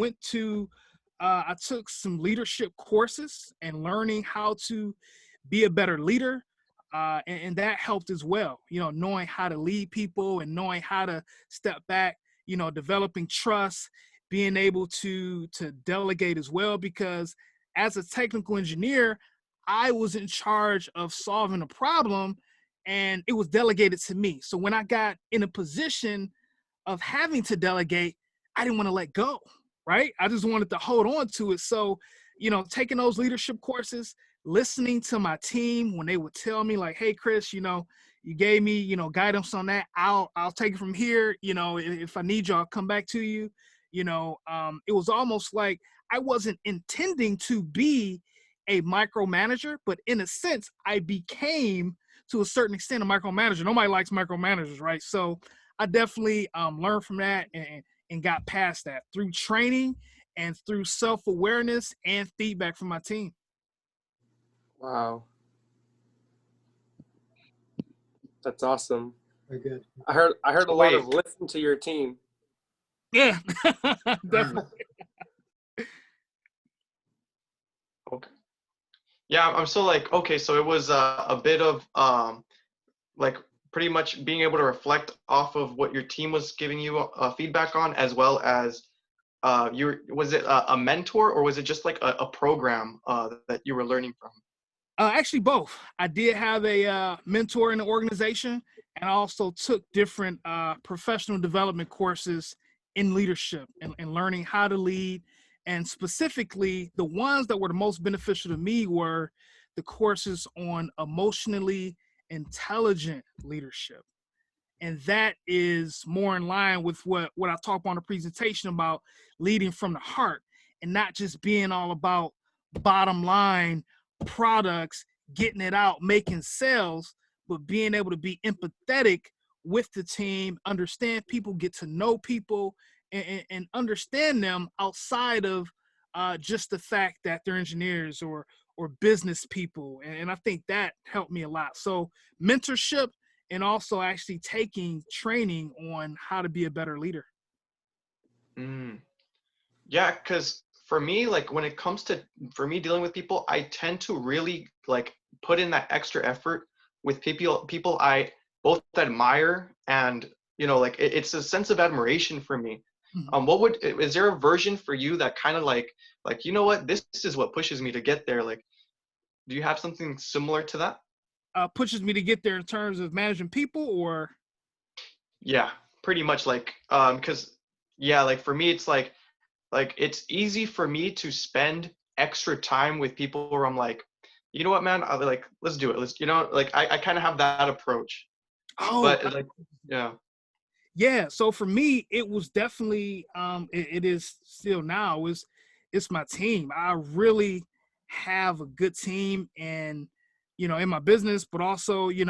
I took some leadership courses and learning how to be a better leader. And that helped as well, knowing how to lead people and knowing how to step back, developing trust, being able to delegate as well, because as a technical engineer, I was in charge of solving a problem and it was delegated to me. So when I got in a position of having to delegate, I didn't want to let go, right? I just wanted to hold on to it. So, taking those leadership courses, listening to my team when they would tell me like, hey, Chris, you gave me, guidance on that. I'll take it from here. If I need you, I'll come back to you. It was almost like I wasn't intending to be a micromanager, but in a sense, I became, to a certain extent, a micromanager. Nobody likes micromanagers, right? So I definitely learned from that and got past that through training and through self-awareness and feedback from my team. Wow. That's awesome. Very good. I heard a lot of listen to your team. Yeah. Definitely. Okay. Yeah, I'm still like, okay, so it was a bit of like pretty much being able to reflect off of what your team was giving you feedback on, as well as was it a mentor, or was it just like a program that you were learning from? Actually, both. I did have a mentor in the organization, and I also took different professional development courses in leadership and learning how to lead. And specifically, the ones that were the most beneficial to me were the courses on emotionally intelligent leadership. And that is more in line with what I talked on the presentation about leading from the heart, and not just being all about bottom line products, getting it out, making sales, but being able to be empathetic with the team, understand people, get to know people, and understand them outside of just the fact that they're engineers or business people. And I think that helped me a lot. So mentorship, and also actually taking training on how to be a better leader. Yeah, because for me, like when it comes to dealing with people, I tend to really like put in that extra effort with people I both admire, and like it's a sense of admiration for me. Is there a version for you that kind of like what, this is what pushes me to get there? Like, do you have something similar to that? Pushes me to get there in terms of managing people, or? Yeah, pretty much, like because like for me, it's like it's easy for me to spend extra time with people where I'm like, you know what, man, like, let's do it. Let's, like I kind of have that approach. Oh, but like, yeah. Yeah. So for me, it was definitely, it is still now, it's my team. I really have a good team, and, in my business, but also, in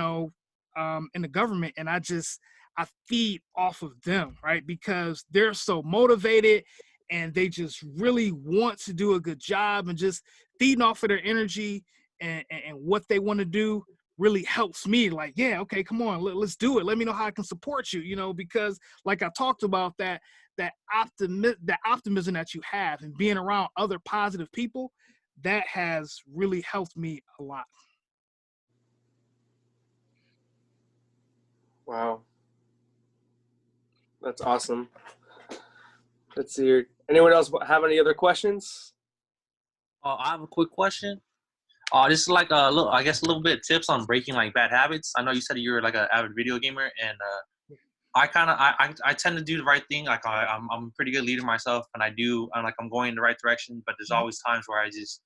the government. And I feed off of them, right? Because they're so motivated and they just really want to do a good job, and just feeding off of their energy and what they want to do really helps me. Like, yeah, okay, come on, let's do it. Let me know how I can support you, because like I talked about, that optimism that you have and being around other positive people, that has really helped me a lot. Wow. That's awesome. Let's see here. Anyone else have any other questions? I have a quick question. This is like I guess a little bit of tips on breaking like bad habits. I know you said you're like an avid video gamer, and I tend to do the right thing. Like I'm a pretty good leader myself, and I'm going in the right direction. But there's always times where I just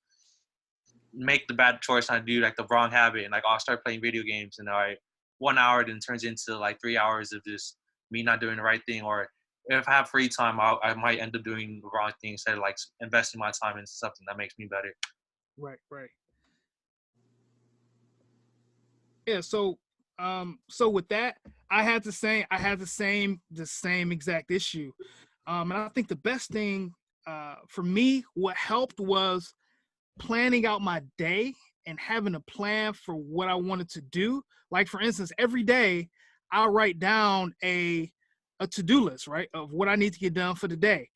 make the bad choice and I do like the wrong habit, and like I'll start playing video games, and 1 hour then turns into like 3 hours of just me not doing the right thing. Or if I have free time, I might end up doing the wrong thing instead of like investing my time into something that makes me better. Right. Yeah. So with that, I had the same exact issue. And I think the best thing for me, what helped was planning out my day and having a plan for what I wanted to do. Like for instance, every day I'll write down a to-do list, right, of what I need to get done for the day.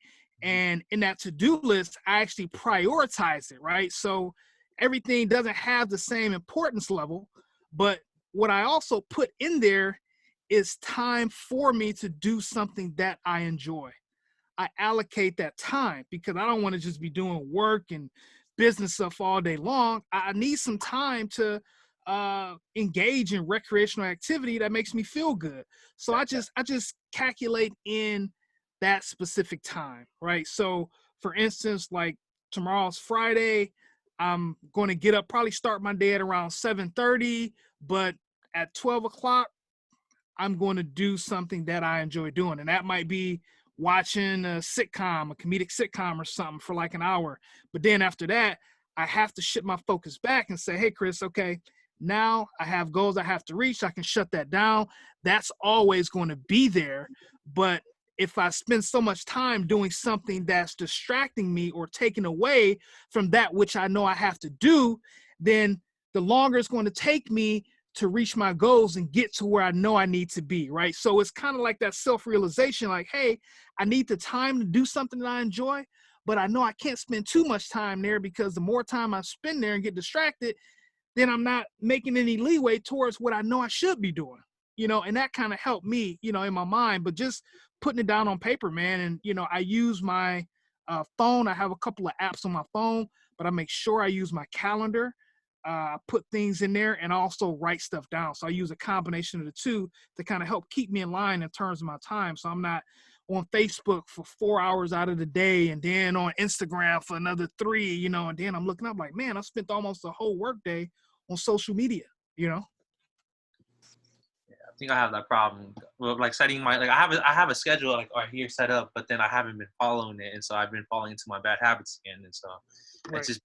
And in that to-do list, I actually prioritize it, right? So everything doesn't have the same importance level, but what I also put in there is time for me to do something that I enjoy. I allocate that time because I don't want to just be doing work and business stuff all day long. I need some time to engage in recreational activity that makes me feel good. So I just calculate in that specific time, right? So for instance, like tomorrow's Friday, I'm going to get up, probably start my day at around 7:30, but at 12 o'clock, I'm going to do something that I enjoy doing. And that might be watching a sitcom, a comedic sitcom or something for like an hour. But then after that, I have to shift my focus back and say, hey, Chris, okay, now I have goals I have to reach. I can shut that down. That's always going to be there. But if I spend so much time doing something that's distracting me or taking away from that which I know I have to do, then the longer it's going to take me to reach my goals and get to where I know I need to be, right? So it's kind of like that self-realization, like, hey, I need the time to do something that I enjoy, but I know I can't spend too much time there because the more time I spend there and get distracted, then I'm not making any leeway towards what I know I should be doing, and that kind of helped me, in my mind, but just putting it down on paper, man. And, I use my phone. I have a couple of apps on my phone, but I make sure I use my calendar. Put things in there and also write stuff down. So I use a combination of the two to kind of help keep me in line in terms of my time. So I'm not on Facebook for 4 hours out of the day and then on Instagram for another 3, and then I'm looking up like, man, I spent almost a whole work day on social media, Yeah, I think I have that problem. Well, like setting I have a schedule like right here set up, but then I haven't been following it, and so I've been falling into my bad habits again. And so it's just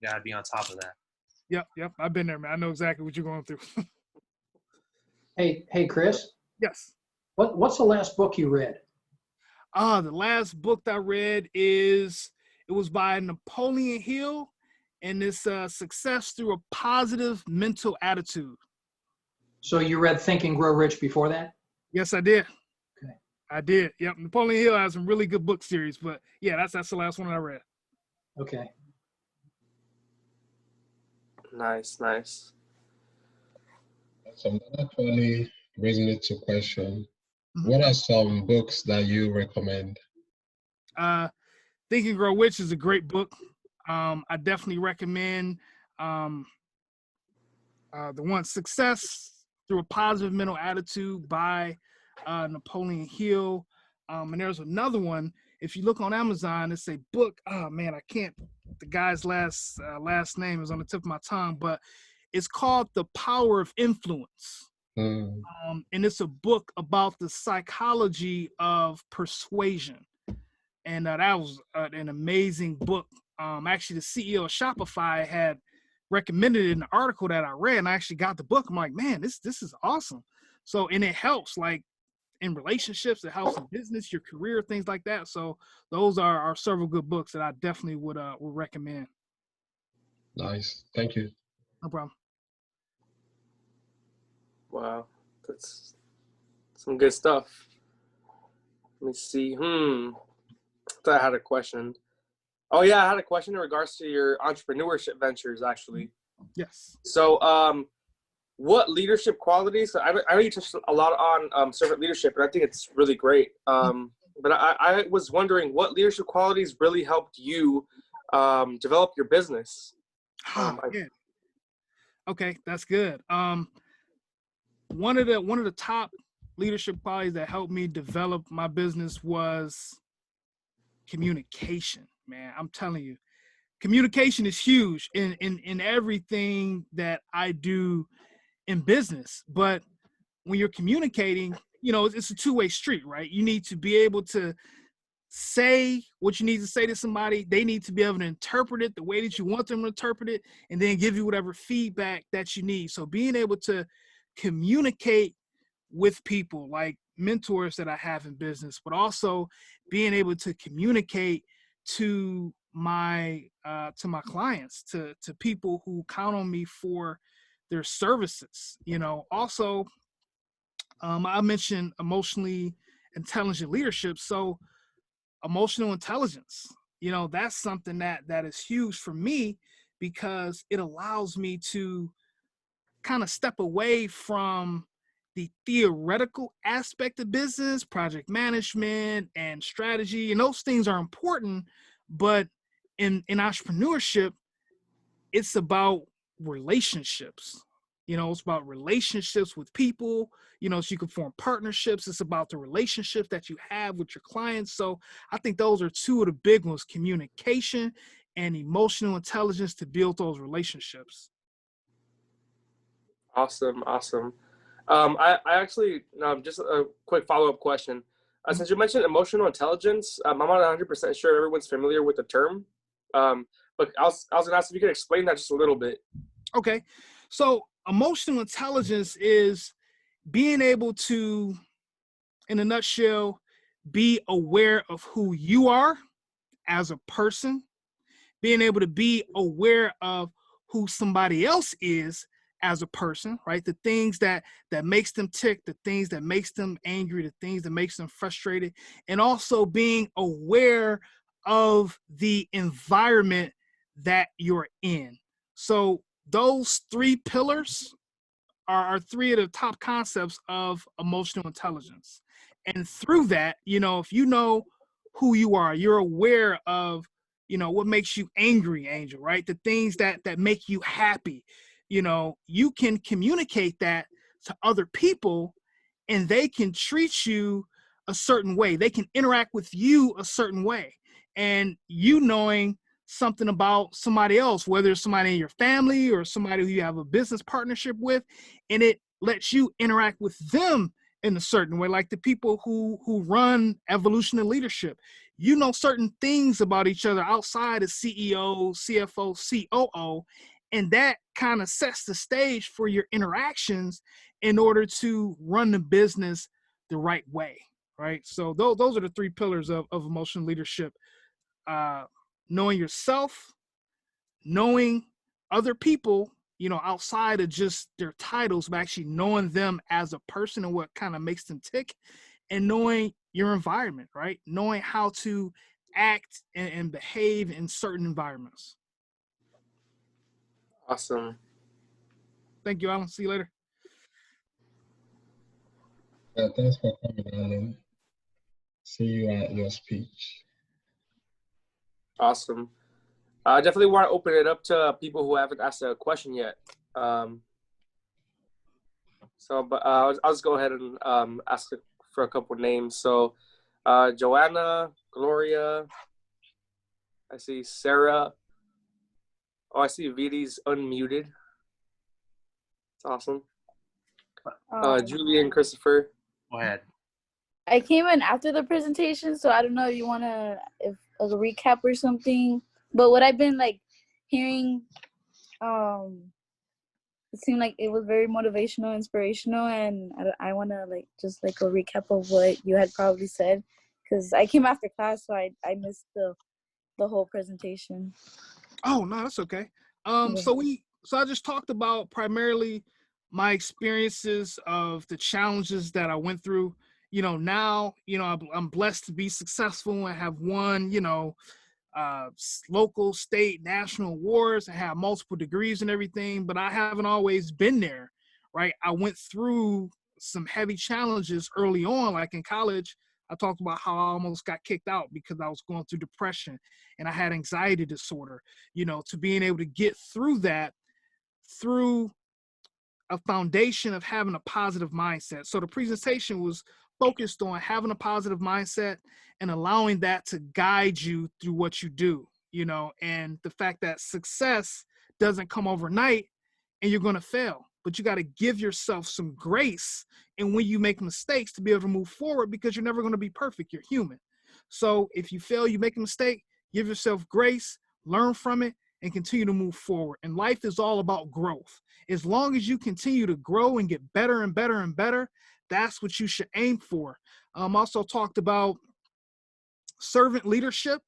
gotta be on top of that. Yep. I've been there, man. I know exactly what you're going through. Hey, Chris. Yes. What's the last book you read? The last book that I read was by Napoleon Hill, and it's Success Through a Positive Mental Attitude. So you read Think and Grow Rich before that? Yes, I did. Okay. I did. Yep. Napoleon Hill has some really good book series, but yeah, that's the last one I read. Okay. Nice. So that actually brings me to question. What are some books that you recommend? Think and Grow Rich is a great book. I definitely recommend the one Success Through a Positive Mental Attitude by Napoleon Hill. And there's another one. If you look on Amazon, it's a book. Oh man, I can't. The guy's last name is on the tip of my tongue, but it's called The Power of Influence. And it's a book about the psychology of persuasion. And that was an amazing book. Actually, the CEO of Shopify had recommended it in the article that I read, and I actually got the book. I'm like, man, this is awesome. So, and it helps like in relationships, it helps in business, your career, things like that. So those are several good books that I definitely would recommend. Nice. Thank you. No problem. Wow. That's some good stuff. Let me see. I thought I had a question. Oh yeah, I had a question in regards to your entrepreneurship ventures, actually. Yes. So what leadership qualities? I know you touched a lot on servant leadership, and I think it's really great. But I was wondering what leadership qualities really helped you develop your business. Yeah. Okay, that's good. One of the top leadership qualities that helped me develop my business was communication. Man, I'm telling you, communication is huge in everything that I do in business. But when you're communicating, you know, it's a two-way street, right? You need to be able to say what you need to say to somebody. They need to be able to interpret it the way that you want them to interpret it, and then give you whatever feedback that you need. So being able to communicate with people like mentors that I have in business, but also being able to communicate to my clients, to people who count on me for their services. You know, also I mentioned emotionally intelligent leadership. So emotional intelligence, you know, that's something that is huge for me, because it allows me to kind of step away from the theoretical aspect of business, project management and strategy, and those things are important. But in entrepreneurship, it's about relationships. You know, it's about relationships with people, you know, so you can form partnerships. It's about the relationships that you have with your clients. So I think those are two of the big ones: communication and emotional intelligence to build those relationships. Awesome. I actually, just a quick follow-up question. Since you mentioned emotional intelligence, I'm not 100% sure everyone's familiar with the term. But I was going to ask if you could explain that just a little bit. Okay. So emotional intelligence is being able to, in a nutshell, be aware of who you are as a person, being able to be aware of who somebody else is as a person, right? The things that makes them tick, the things that makes them angry, the things that makes them frustrated, and also being aware of the environment that you're in. So those three pillars are three of the top concepts of emotional intelligence. And through that, you know, if you know who you are, you're aware of, you know, what makes you angry, Angel, right? The things that make you happy, you know, you can communicate that to other people, and they can treat you a certain way. They can interact with you a certain way. And you knowing something about somebody else, whether it's somebody in your family or somebody who you have a business partnership with, and it lets you interact with them in a certain way, like the people who run Evolution and Leadership. You know certain things about each other outside of CEO, CFO, COO, and that kind of sets the stage for your interactions in order to run the business the right way, right? So those are the three pillars of emotional leadership. Knowing yourself, knowing other people, you know, outside of just their titles, but actually knowing them as a person and what kind of makes them tick, and knowing your environment, right? Knowing how to act and behave in certain environments. Awesome. Thank you, Alan. See you later. Yeah, thanks for coming, Alan. See you at your speech. Awesome. I definitely want to open it up to people who haven't asked a question yet. But I'll just go ahead and ask for a couple names. So Joanna, Gloria, I see Sarah. Oh, I see Vidi's unmuted. That's awesome. Julian, Christopher. Go ahead. I came in after the presentation, so I don't know if you want to, if a recap or something. But what I've been like hearing, it seemed like it was very motivational, inspirational, and I want to like just like a recap of what you had probably said, because I came after class, so I missed the whole presentation. Oh no, that's okay. So I just talked about primarily my experiences of the challenges that I went through. You know, now, you know, I'm blessed to be successful and have won, you know, local, state, national awards, and have multiple degrees and everything, but I haven't always been there, right? I went through some heavy challenges early on, like in college. I talked about how I almost got kicked out because I was going through depression and I had anxiety disorder, to being able to get through that through a foundation of having a positive mindset. So the presentation was focused on having a positive mindset and allowing that to guide you through what you do, and the fact that success doesn't come overnight and you're going to fail, but you got to give yourself some grace. And when you make mistakes, to be able to move forward, because you're never going to be perfect. You're human. So if you fail, you make a mistake, give yourself grace, learn from it, and continue to move forward. And life is all about growth. As long as you continue to grow and get better and better and better, that's what you should aim for. Also talked about servant leadership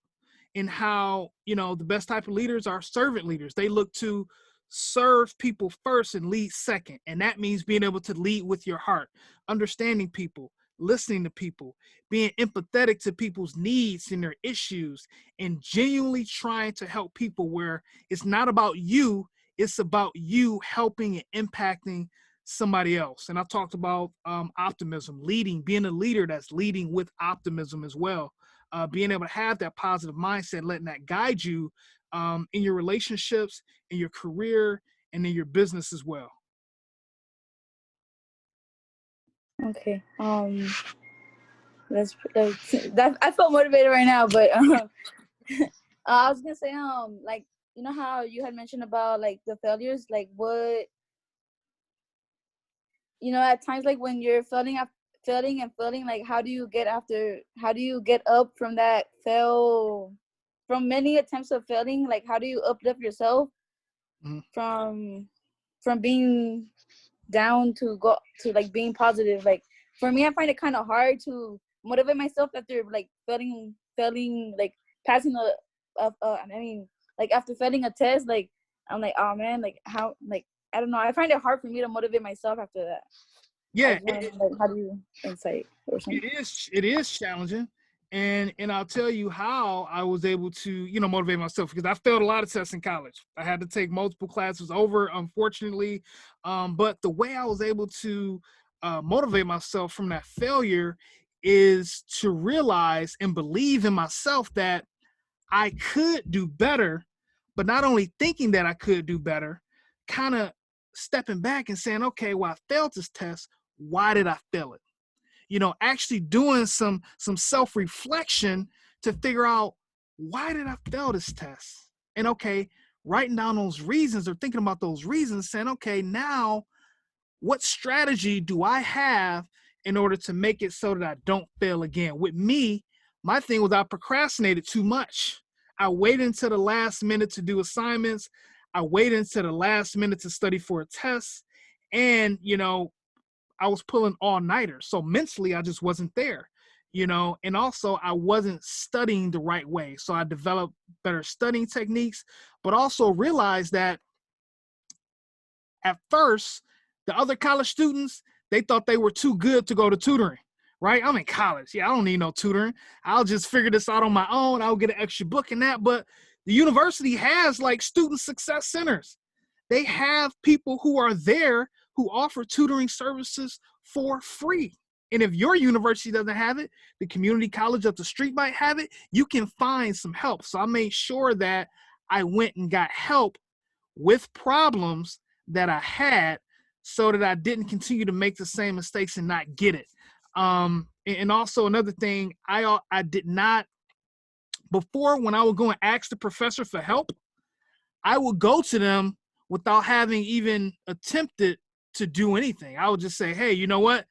and how, the best type of leaders are servant leaders. They look to serve people first and lead second. And that means being able to lead with your heart, understanding people, listening to people, being empathetic to people's needs and their issues, and genuinely trying to help people where it's not about you, it's about you helping and impacting somebody else. And I talked about optimism, leading, being a leader that's leading with optimism as well. Being able to have that positive mindset, letting that guide you in your relationships, in your career, and in your business as well. Okay. That I felt motivated right now, but I was gonna say like, how you had mentioned about like the failures, like what, at times, like when you're failing, like how do you get up from that from many attempts of failing? Like how do you uplift yourself from being down to go to like being positive? Like for me, I find it kind of hard to motivate myself after like failing, like passing like after failing a test. Like I'm like, oh man, like how, like I don't know, I find it hard for me to motivate myself after that. Yeah, like, how do you insight or something? It is challenging, and I'll tell you how I was able to motivate myself, because I failed a lot of tests in college. I had to take multiple classes over, unfortunately, but the way I was able to motivate myself from that failure is to realize and believe in myself that I could do better, but not only thinking that I could do better, kind of stepping back and saying, okay, well, I failed this test. Why did I fail it? Actually doing some self-reflection to figure out, why did I fail this test? And okay, writing down those reasons or thinking about those reasons, saying, okay, now what strategy do I have in order to make it so that I don't fail again? With me, my thing was I procrastinated too much. I waited until the last minute to do assignments. I waited until the last minute to study for a test. And, I was pulling all-nighters. So mentally, I just wasn't there, and also I wasn't studying the right way. So I developed better studying techniques, but also realized that at first, the other college students, they thought they were too good to go to tutoring, right? I'm in college. Yeah, I don't need no tutoring. I'll just figure this out on my own. I'll get an extra book in that. But the university has like student success centers. They have people who are there who offer tutoring services for free. And if your university doesn't have it, the community college up the street might have it. You can find some help. So I made sure that I went and got help with problems that I had, so that I didn't continue to make the same mistakes and not get it. And also another thing, I did not, before, when I would go and ask the professor for help, I would go to them without having even attempted to do anything. I would just say, hey, you know what?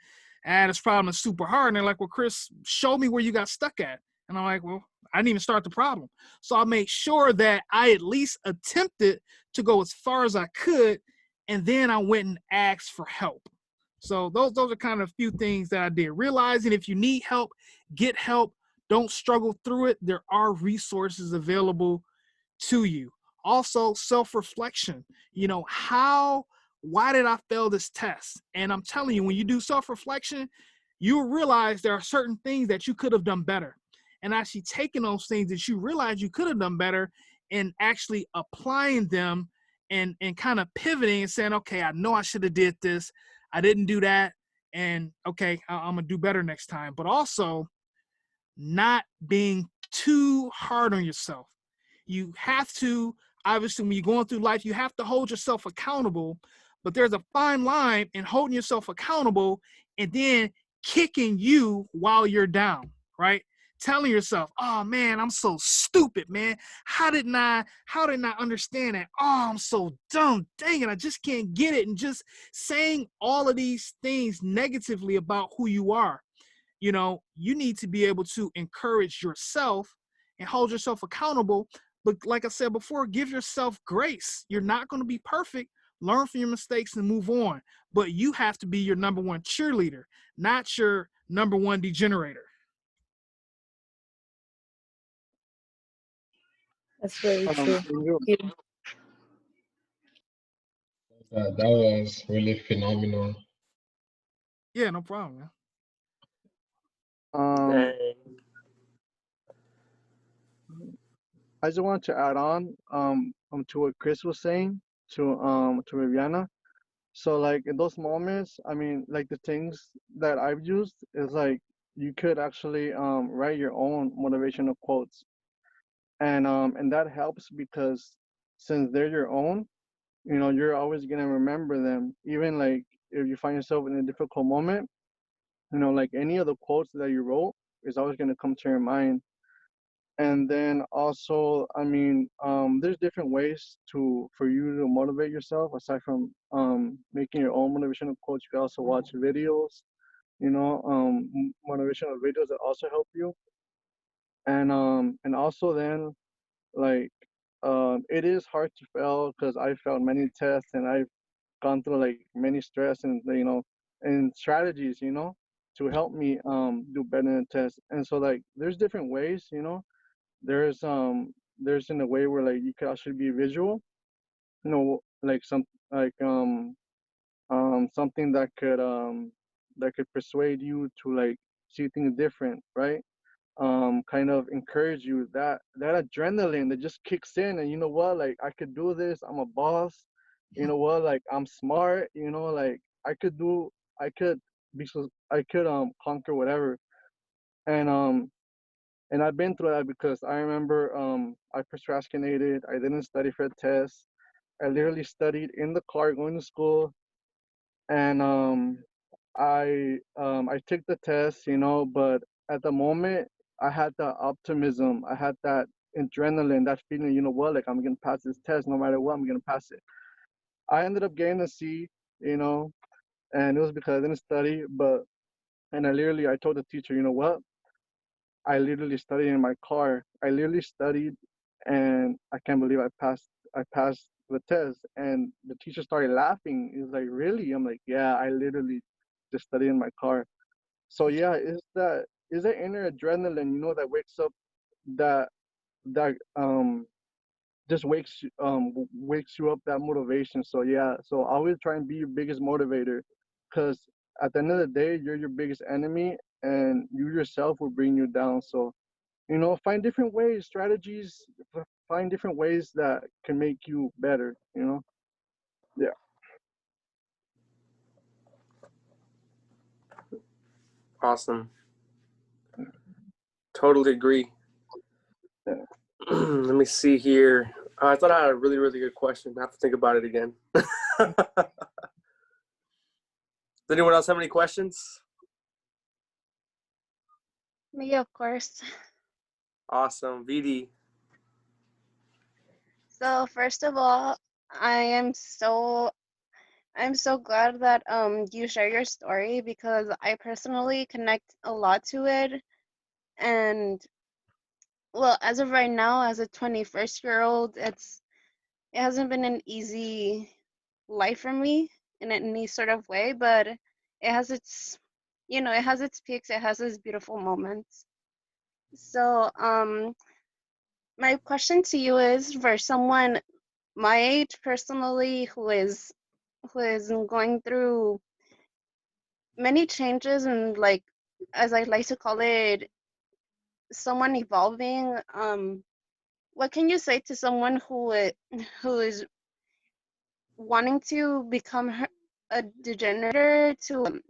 This problem is super hard. And they're like, well, Chris, show me where you got stuck at. And I'm like, well, I didn't even start the problem. So I made sure that I at least attempted to go as far as I could. And then I went and asked for help. So those are kind of a few things that I did. Realizing if you need help, get help. Don't struggle through it. There are resources available to you. Also, self-reflection. Why did I fail this test? And I'm telling you, when you do self-reflection, you realize there are certain things that you could have done better. And actually taking those things that you realize you could have done better and actually applying them and kind of pivoting and saying, okay, I know I should have did this. I didn't do that. And okay, I'm gonna do better next time. But also not being too hard on yourself. You have to, obviously, when you're going through life, you have to hold yourself accountable, but there's a fine line in holding yourself accountable and then kicking you while you're down, right? Telling yourself, oh man, I'm so stupid, man. How didn't I understand that? Oh, I'm so dumb. Dang it, I just can't get it. And just saying all of these things negatively about who you are. You know, you need to be able to encourage yourself and hold yourself accountable. But like I said before, give yourself grace. You're not going to be perfect. Learn from your mistakes and move on. But you have to be your number one cheerleader, not your number one degenerator. That's very true. That was really phenomenal. Yeah, no problem, man. I just want to add on to what Chris was saying to Viviana. So like in those moments, I mean, like the things that I've used is like you could actually write your own motivational quotes, and that helps because since they're your own, you know, you're always gonna remember them. Even like if you find yourself in a difficult moment, you know, like any of the quotes that you wrote is always gonna come to your mind. And then also, I mean, there's different ways for you to motivate yourself aside from making your own motivational quotes. You can also watch videos, you know, motivational videos that also help you. And also then like it is hard to fail because I failed many tests and I've gone through like many stress and you know and strategies, you know, to help me do better in the test. And so like there's different ways, you know. There's in a way where like you could actually be visual, you know, like like something that could persuade you to like see things different, right? Kind of encourage you, that adrenaline that just kicks in, and you know what, like I could do this, I'm a boss, you know what, like I'm smart, you know, like I could I could conquer whatever. And um and I've been through that because I remember I procrastinated. I didn't study for a test. I literally studied in the car going to school, and I took the test, you know, but at the moment I had that optimism. I had that adrenaline, that feeling, you know what, like I'm gonna pass this test no matter what, I'm gonna pass it. I ended up getting a C, you know, and it was because I didn't study, but and I told the teacher, you know what? I literally studied in my car. I literally studied, and I can't believe I passed. I passed the test, and the teacher started laughing. He was like, "Really?" I'm like, "Yeah, I literally just studied in my car." So yeah, is that inner adrenaline, you know, that wakes up, that that just wakes you up, that motivation. So yeah, so always try and be your biggest motivator, because at the end of the day, you're your biggest enemy, and you yourself will bring you down. So you know, find different ways, strategies, find different ways that can make you better, you know. Yeah. Awesome. Totally agree. Yeah. Let me see here. I thought I had a really, really good question. I have to think about it again. Does anyone else have any questions? Me, of course. Awesome. VD. So first of all, I am so I'm so glad that you share your story because I personally connect a lot to it. And well, as of right now, as a 21st-year-old, it hasn't been an easy life for me in any sort of way, but it has its, you know, it has its peaks, it has its beautiful moments. So my question to you is, for someone my age personally who is going through many changes and, like, as I like to call it, someone evolving, what can you say to someone who is wanting to become a degenerate to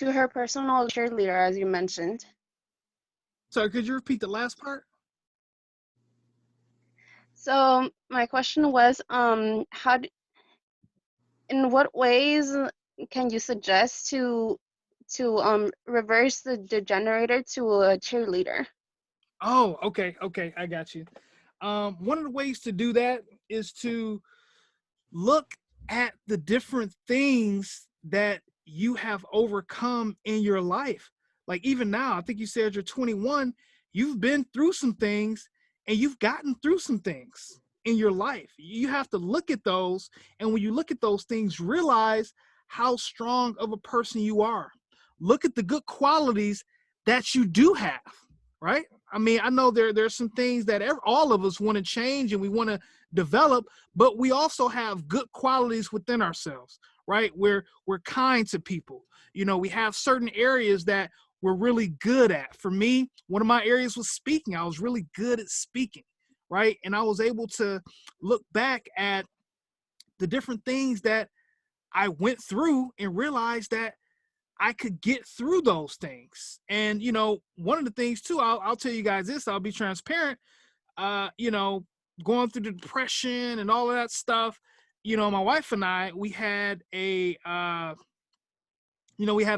her personal cheerleader, as you mentioned. Sorry, could you repeat the last part? So my question was, in what ways can you suggest to reverse the degenerator to a cheerleader? Oh, okay, I got you. One of the ways to do that is to look at the different things that you have overcome in your life. Like even now, I think you said you're 21, you've been through some things and you've gotten through some things in your life. You have to look at those, and when you look at those things, realize how strong of a person you are. Look at the good qualities that you do have, right? I mean, I know there's some things that all of us want to change and we want to develop, but we also have good qualities within ourselves, right? We're kind to people. You know, we have certain areas that we're really good at. For me, one of my areas was speaking. I was really good at speaking, right? And I was able to look back at the different things that I went through and realized that I could get through those things. And, you know, one of the things too, I'll tell you guys this, I'll be transparent, you know, going through the depression and all of that stuff, you know, my wife and I, we had a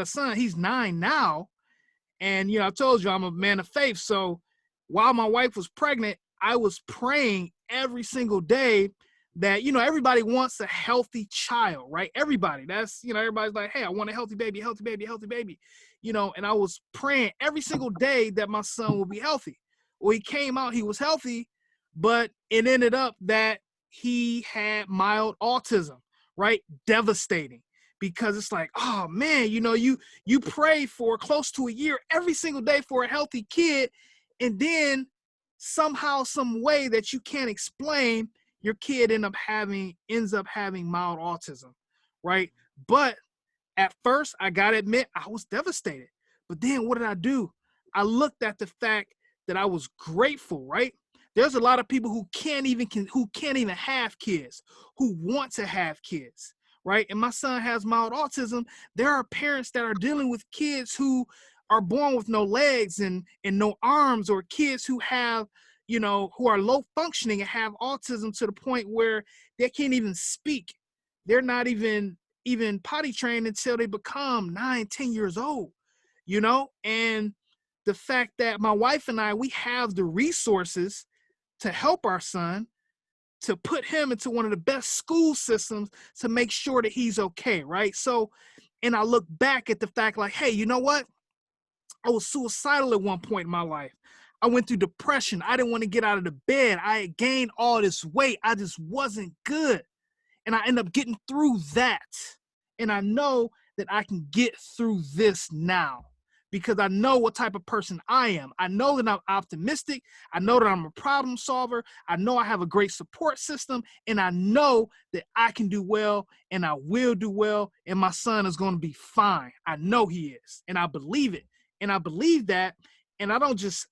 son. He's 9 now. And, you know, I told you I'm a man of faith. So while my wife was pregnant, I was praying every single day that, you know, everybody wants a healthy child, right? Everybody. That's, you know, everybody's like, hey, I want a healthy baby, healthy baby, healthy baby. You know, and I was praying every single day that my son will be healthy. Well, he came out, he was healthy, but it ended up that he had mild autism, right? Devastating. Because it's like, oh man, you know, you pray for close to a year every single day for a healthy kid, and then somehow, some way that you can't explain, your kid ends up having mild autism, right? But at first, I gotta admit, I was devastated. But then what did I do? I looked at the fact that I was grateful, right? There's a lot of people who can't even have kids, who want to have kids, right? And my son has mild autism. There are parents that are dealing with kids who are born with no legs and no arms, or kids who have, you know, who are low functioning and have autism to the point where they can't even speak. They're not even potty trained until they become 9, 10 years old, you know? And the fact that my wife and I, we have the resources to help our son, to put him into one of the best school systems to make sure that he's okay, right? So, and I look back at the fact like, hey, you know what? I was suicidal at one point in my life. I went through depression. I didn't want to get out of the bed. I had gained all this weight. I just wasn't good. And I ended up getting through that. And I know that I can get through this now because I know what type of person I am. I know that I'm optimistic. I know that I'm a problem solver. I know I have a great support system. And I know that I can do well and I will do well. And my son is going to be fine. I know he is. And I believe it. And I believe that. And I don't just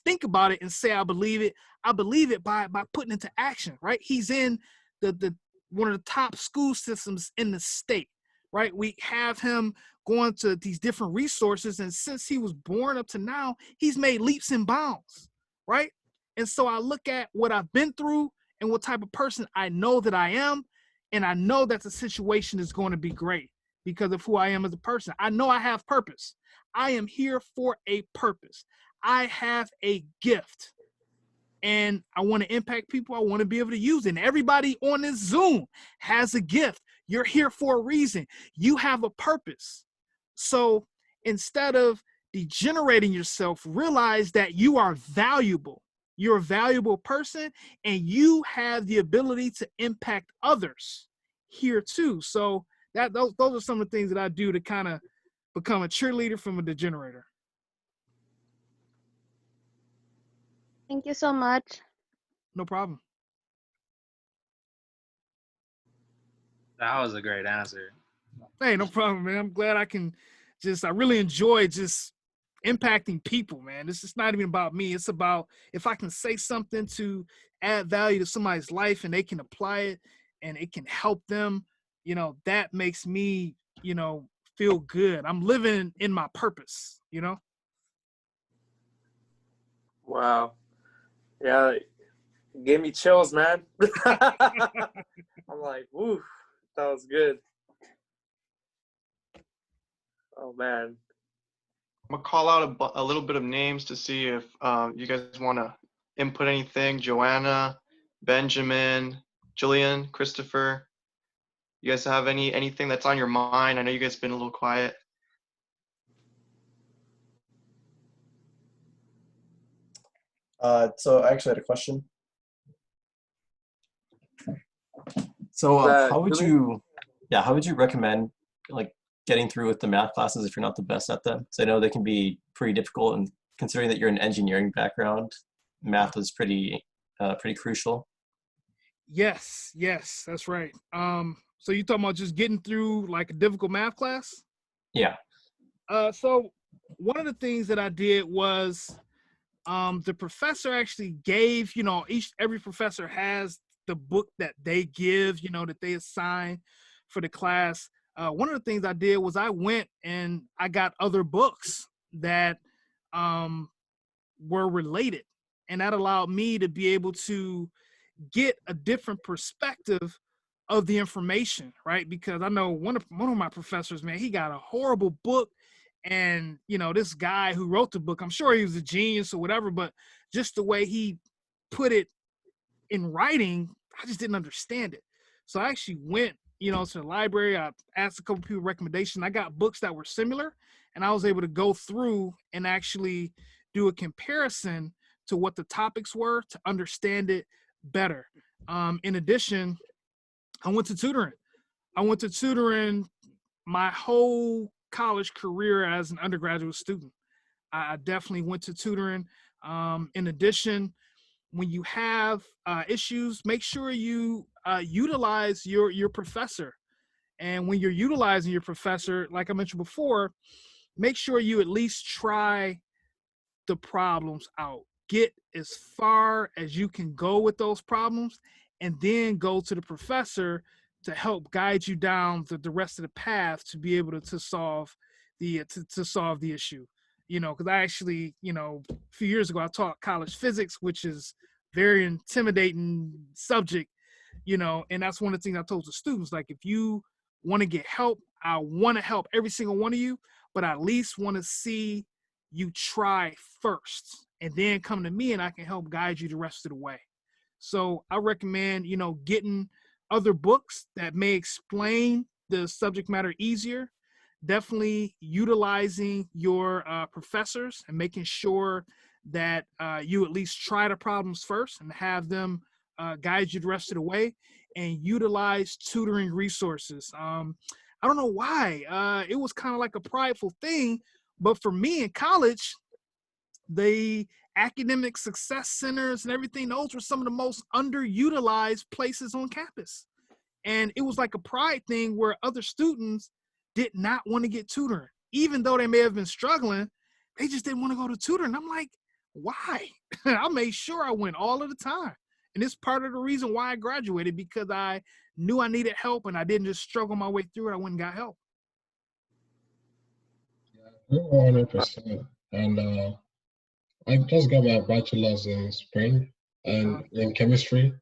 think about it and say I believe it. I believe it by putting into action, right? He's in the one of the top school systems in the state, right? We have him going to these different resources, and since he was born up to now, he's made leaps and bounds, right? And so I look at what I've been through and what type of person I know that I am, and I know that the situation is going to be great because of who I am as a person. I know I have purpose. I am here for a purpose. I have a gift. And I want to impact people. I want to be able to use it. And everybody on this Zoom has a gift. You're here for a reason. You have a purpose. So instead of degenerating yourself, realize that you are valuable. You're a valuable person, and you have the ability to impact others here too. So those are some of the things that I do to kind of become a cheerleader from a degenerator. Thank you so much. No problem. That was a great answer. Hey, no problem, man. I'm glad I really enjoy just impacting people, man. This is not even about me. It's about if I can say something to add value to somebody's life and they can apply it and it can help them, you know, that makes me, you know, feel good. I'm living in my purpose, you know? Wow. Yeah, gave me chills, man. I'm like, woo, that was good. Oh man. I'm gonna call out a little bit of names to see if you guys want to input anything. Joanna, Benjamin, Jillian, Christopher. You guys have anything that's on your mind? I know you guys been a little quiet. So I actually had a question. So how would you recommend like getting through with the math classes if you're not the best at them? So I know they can be pretty difficult, and considering that you're an engineering background, math is pretty crucial. Yes, that's right. So you talking about just getting through like a difficult math class? Yeah. So one of the things that I did was the professor actually gave, you know, every professor has the book that they give, you know, that they assign for the class. One of the things I did was I went and I got other books that were related, and that allowed me to be able to get a different perspective of the information, right? Because I know one of my professors, man, he got a horrible book, and you know, this guy who wrote the book, I'm sure he was a genius or whatever, but just the way he put it in writing, I just didn't understand it. So I actually went, you know, to the library. I asked a couple people recommendations. I got books that were similar, and I was able to go through and actually do a comparison to what the topics were to understand it better. In addition, I went to tutoring. My whole college career as an undergraduate student. I definitely went to tutoring. In addition, when you have issues, make sure you utilize your professor. And when you're utilizing your professor, like I mentioned before, make sure you at least try the problems out. Get as far as you can go with those problems, and then go to the professor to help guide you down the rest of the path to be able to solve the solve the issue. You know, because I actually, you know, a few years ago I taught college physics, which is very intimidating subject, you know, and that's one of the things I told the students, like, if you want to get help, I want to help every single one of you, but I at least want to see you try first and then come to me and I can help guide you the rest of the way. So I recommend, you know, getting other books that may explain the subject matter easier. Definitely utilizing your professors and making sure that you at least try the problems first and have them guide you the rest of the way, and utilize tutoring resources. I don't know why. It was kind of like a prideful thing, but for me in college, the academic success centers and everything, those were some of the most underutilized places on campus. And it was like a pride thing where other students did not want to get tutoring. Even though they may have been struggling, they just didn't want to go to tutoring. I'm like, why? I made sure I went all of the time. And it's part of the reason why I graduated, because I knew I needed help and I didn't just struggle my way through it. I went and got help. 100%. And I just got my bachelor's in spring and in chemistry.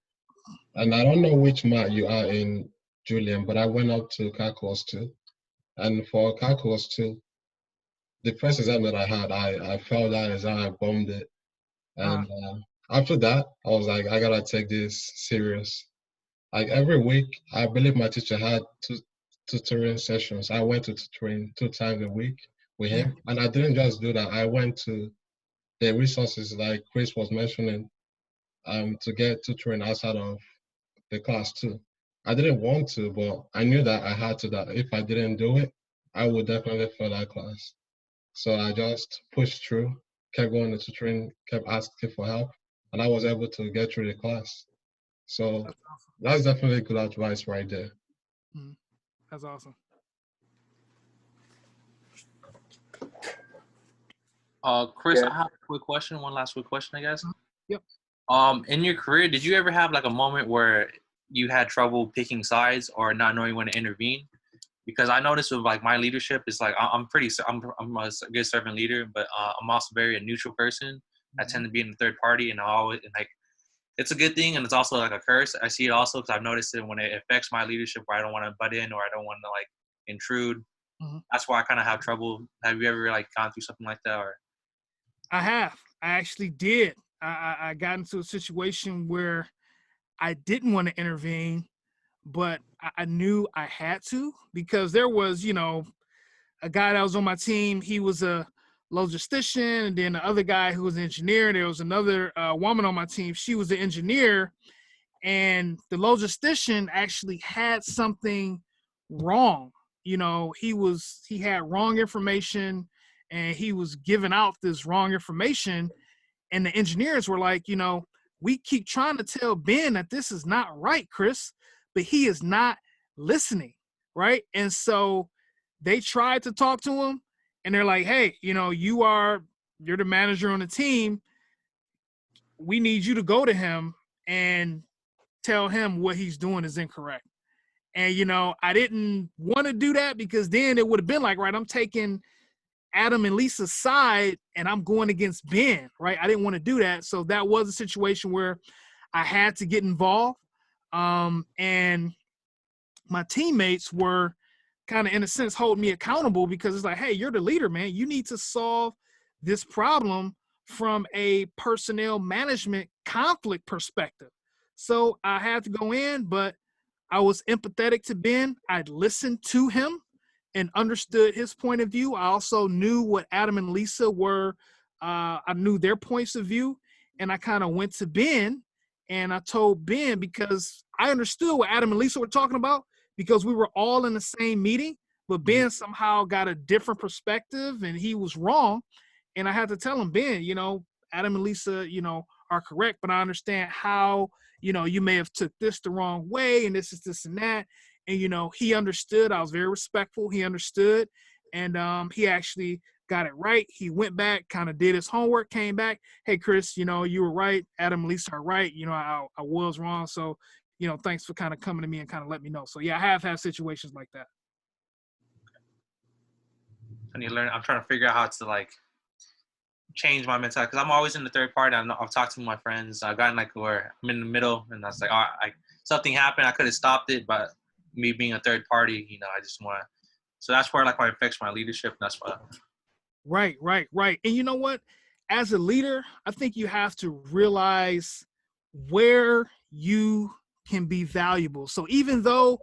And I don't know which mat you are in, Julian, but I went up to calculus 2. And for calculus 2, the first exam that I had, I failed that exam, I bombed it. And after that, I was like, I gotta take this serious. Like every week, I believe my teacher had two tutoring sessions. I went to tutoring 2 times a week with him. And I didn't just do that. I went to the resources like Chris was mentioning to get tutoring outside of the class too. I didn't want to, but I knew that I had to, that if I didn't do it, I would definitely fail that class. So I just pushed through, kept going to tutoring, kept asking for help, and I was able to get through the class. So that's definitely good advice right there. That's awesome. Chris, Yeah. I have a quick question. One last quick question, I guess. Yep. In your career, did you ever have like a moment where you had trouble picking sides or not knowing when to intervene? Because I noticed with like my leadership is like I'm a good servant leader, but I'm also very a neutral person. I tend to be in the third party, and I always and like it's a good thing, and it's also like a curse. I see it also because I've noticed it when it affects my leadership, where I don't want to butt in or I don't want to like intrude. That's why I kind of have trouble. Have you ever like gone through something like that? Or I have. I actually did. I got into a situation where I didn't want to intervene, but I knew I had to, because there was, you know, a guy that was on my team. He was a logistician, and then the other guy who was an engineer. There was another woman on my team. She was an engineer, and the logistician actually had something wrong. You know, he had wrong information, and he was giving out this wrong information. And the engineers were like, you know, we keep trying to tell Ben that this is not right, Chris, but he is not listening, right? And so they tried to talk to him, and they're like, hey, you know, you're the manager on the team. We need you to go to him and tell him what he's doing is incorrect. And, you know, I didn't want to do that, because then it would have been like, right, I'm taking Adam and Lisa's side and I'm going against Ben, right? I didn't want to do that. So that was a situation where I had to get involved. And my teammates were kind of, in a sense, holding me accountable, because it's like, hey, you're the leader, man. You need to solve this problem from a personnel management conflict perspective. So I had to go in, but I was empathetic to Ben. I'd listened to him and understood his point of view. I also knew what Adam and Lisa were. I knew their points of view, and I kind of went to Ben and I told Ben, because I understood what Adam and Lisa were talking about, because we were all in the same meeting, but Ben somehow got a different perspective and he was wrong. And I had to tell him, Ben, you know, Adam and Lisa, you know, are correct, but I understand how, you know, you may have took this the wrong way, and this is this and that. And, you know, he understood. I was very respectful. He understood. And he actually got it right. He went back, kind of did his homework, came back. Hey, Chris, you know, you were right. Adam and Lisa are right. You know, I was wrong. So, you know, thanks for kind of coming to me and kind of let me know. So, yeah, I have had situations like that. I need to learn. I'm trying to figure out how to, like, change my mentality, because I'm always in the third party. I've talked to my friends. I've gotten like where I'm in the middle, and I was like, all right, something happened. I could have stopped it, but me being a third party, you know, I just want to. So that's where like why it affects my leadership. And that's why. Right. And you know what? As a leader, I think you have to realize where you can be valuable. So even though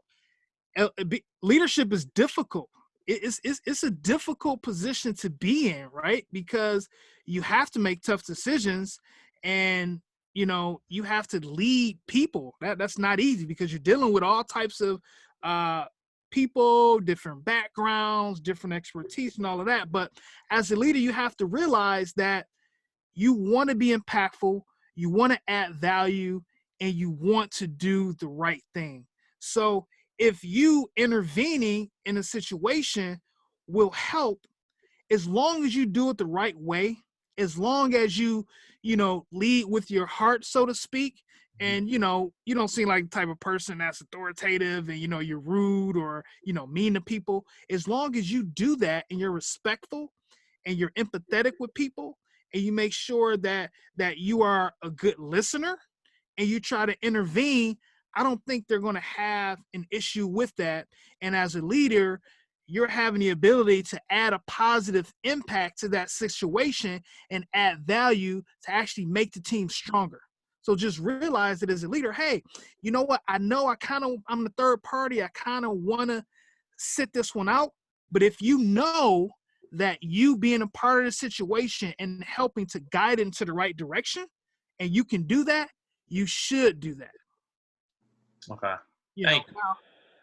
leadership is difficult, it's a difficult position to be in, right? Because you have to make tough decisions, and you know, you have to lead people. That's not easy, because you're dealing with all types of people, different backgrounds, different expertise, and all of that. But as a leader, you have to realize that you want to be impactful, you want to add value, and you want to do the right thing. So if you intervening in a situation will help, as long as you do it the right way, as long as you know, lead with your heart, so to speak, and, you know, you don't seem like the type of person that's authoritative and, you know, you're rude or, you know, mean to people. As long as you do that and you're respectful and you're empathetic with people, and you make sure that you are a good listener and you try to intervene, I don't think they're going to have an issue with that. And as a leader, you're having the ability to add a positive impact to that situation and add value to actually make the team stronger. So just realize that as a leader, hey, you know what? I know I'm the third party. I kind of want to sit this one out. But if you know that you being a part of the situation and helping to guide it into the right direction, and you can do that, you should do that. Okay. Thank you.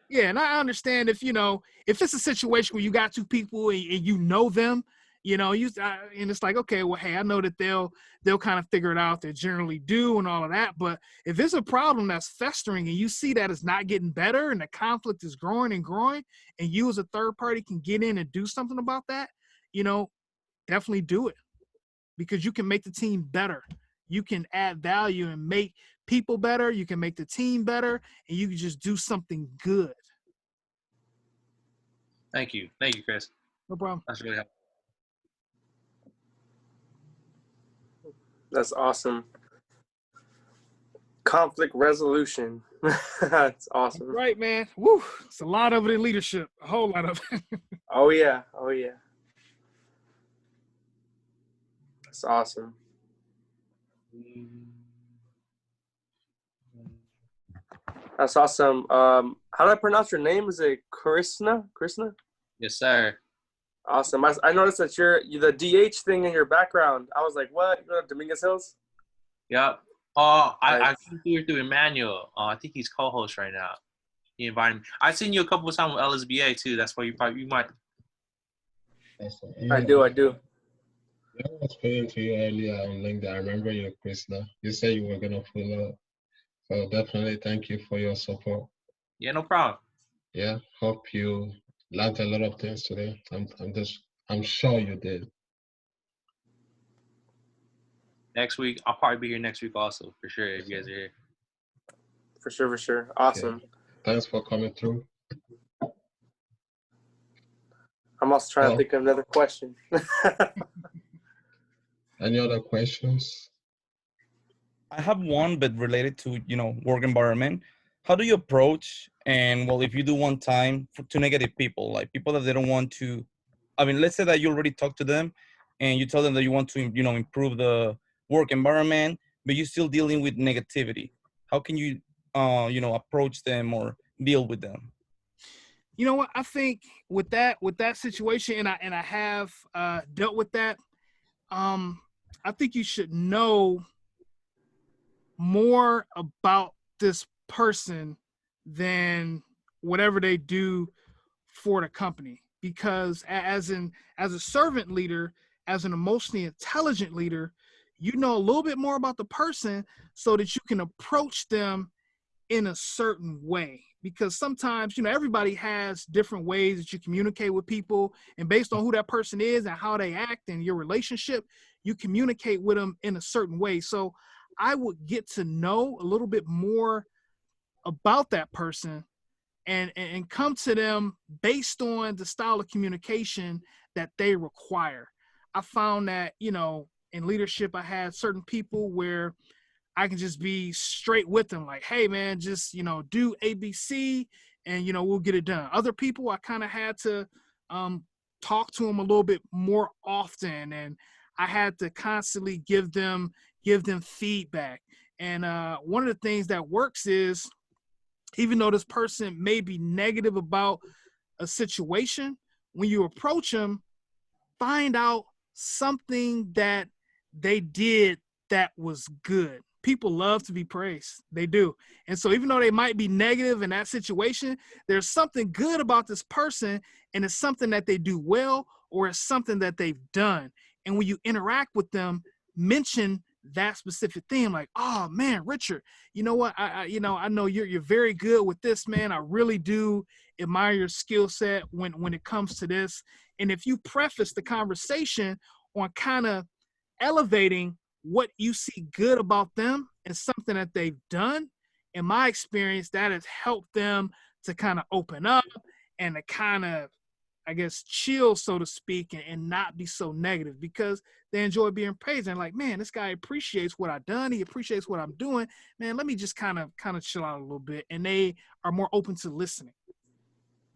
Yeah, and I understand if, you know, if it's a situation where you got two people and you know them, you know, and it's like, okay, well, hey, I know that they'll kind of figure it out. They generally do and all of that. But if it's a problem that's festering and you see that it's not getting better and the conflict is growing and growing, and you as a third party can get in and do something about that, you know, definitely do it, because you can make the team better. You can add value and make people better, you can make the team better, and you can just do something good. Thank you, Chris. No problem. That's really helpful. That's awesome. Conflict resolution. That's awesome. Right, man. Woo. It's a lot of it in leadership. A whole lot of it. Oh yeah. That's awesome. That's awesome. How do I pronounce your name? Is it Krishna? Yes, sir. Awesome. I noticed that you're the DH thing in your background. I was like, what? You know, Dominguez Hills? Yep. I came through Emmanuel. I think he's co-host right now. He invited me. I've seen you a couple of times with LSBA too. That's why you might. I do. Yeah, I was speaking to you earlier on LinkedIn. I remember you, Krishna. You said you were gonna follow. So definitely thank you for your support. Yeah, no problem. Yeah, hope you learned a lot of things today. I'm sure you did. Next week, I'll probably be here next week also, for sure, if you guys are here. For sure. Awesome. Okay. Thanks for coming through. I'm also trying to think of another question. Any other questions? I have one, but related to, work environment. How do you approach, and well, if you do one time to negative people, like people that they don't want to, let's say that you already talked to them and you tell them that you want to, improve the work environment, but you're still dealing with negativity. How can you, approach them or deal with them? You know what? I think with that situation, and I have dealt with that. I think you should know more about this person than whatever they do for the company, because as a servant leader, as an emotionally intelligent leader, you know a little bit more about the person so that you can approach them in a certain way. Because sometimes, everybody has different ways that you communicate with people, and based on who that person is and how they act and your relationship, you communicate with them in a certain way. So I would get to know a little bit more about that person and come to them based on the style of communication that they require. I found that, in leadership, I had certain people where I can just be straight with them, like, hey man, just, do ABC and, we'll get it done. Other people, I kind of had to talk to them a little bit more often, and I had to constantly give them feedback. And one of the things that works is, even though this person may be negative about a situation, when you approach them, find out something that they did that was good. People love to be praised. They do. And so even though they might be negative in that situation, there's something good about this person, and it's something that they do well, or it's something that they've done. And when you interact with them, mention that specific thing, like, oh man, Richard, you know what? I know you're very good with this, man. I really do admire your skill set when it comes to this. And if you preface the conversation on kind of elevating what you see good about them and something that they've done, in my experience, that has helped them to kind of open up and to kind of, I guess, chill, so to speak, and not be so negative, because they enjoy being praised. And like, man, this guy appreciates what I've done. He appreciates what I'm doing. Man, let me just kind of chill out a little bit. And they are more open to listening.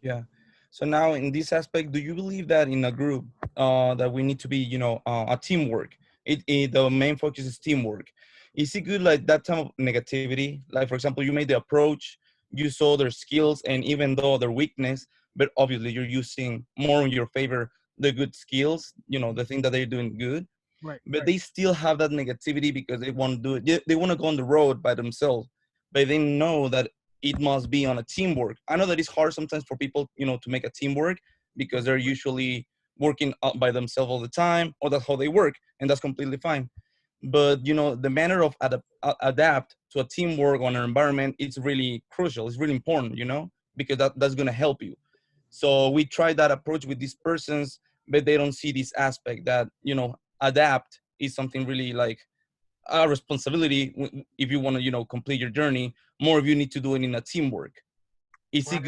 Yeah. So now in this aspect, do you believe that in a group that we need to be, a teamwork? The main focus is teamwork. Is it good, like that type of negativity? Like, for example, you made the approach, you saw their skills, and even though their weakness, but obviously you're using more in your favor the good skills, the thing that they're doing good. Right. But they still have that negativity because they want to do it. They want to go on the road by themselves, but they know that it must be on a teamwork. I know that it's hard sometimes for people, to make a teamwork because they're usually working out by themselves all the time, or that's how they work, and that's completely fine. But, the manner of adapt to a teamwork on an environment, it's really crucial. It's really important, because that's going to help you. So we tried that approach with these persons, but they don't see this aspect that, adapt is something really like a responsibility if you want to, you know, complete your journey. More of you need to do it in a teamwork. Is it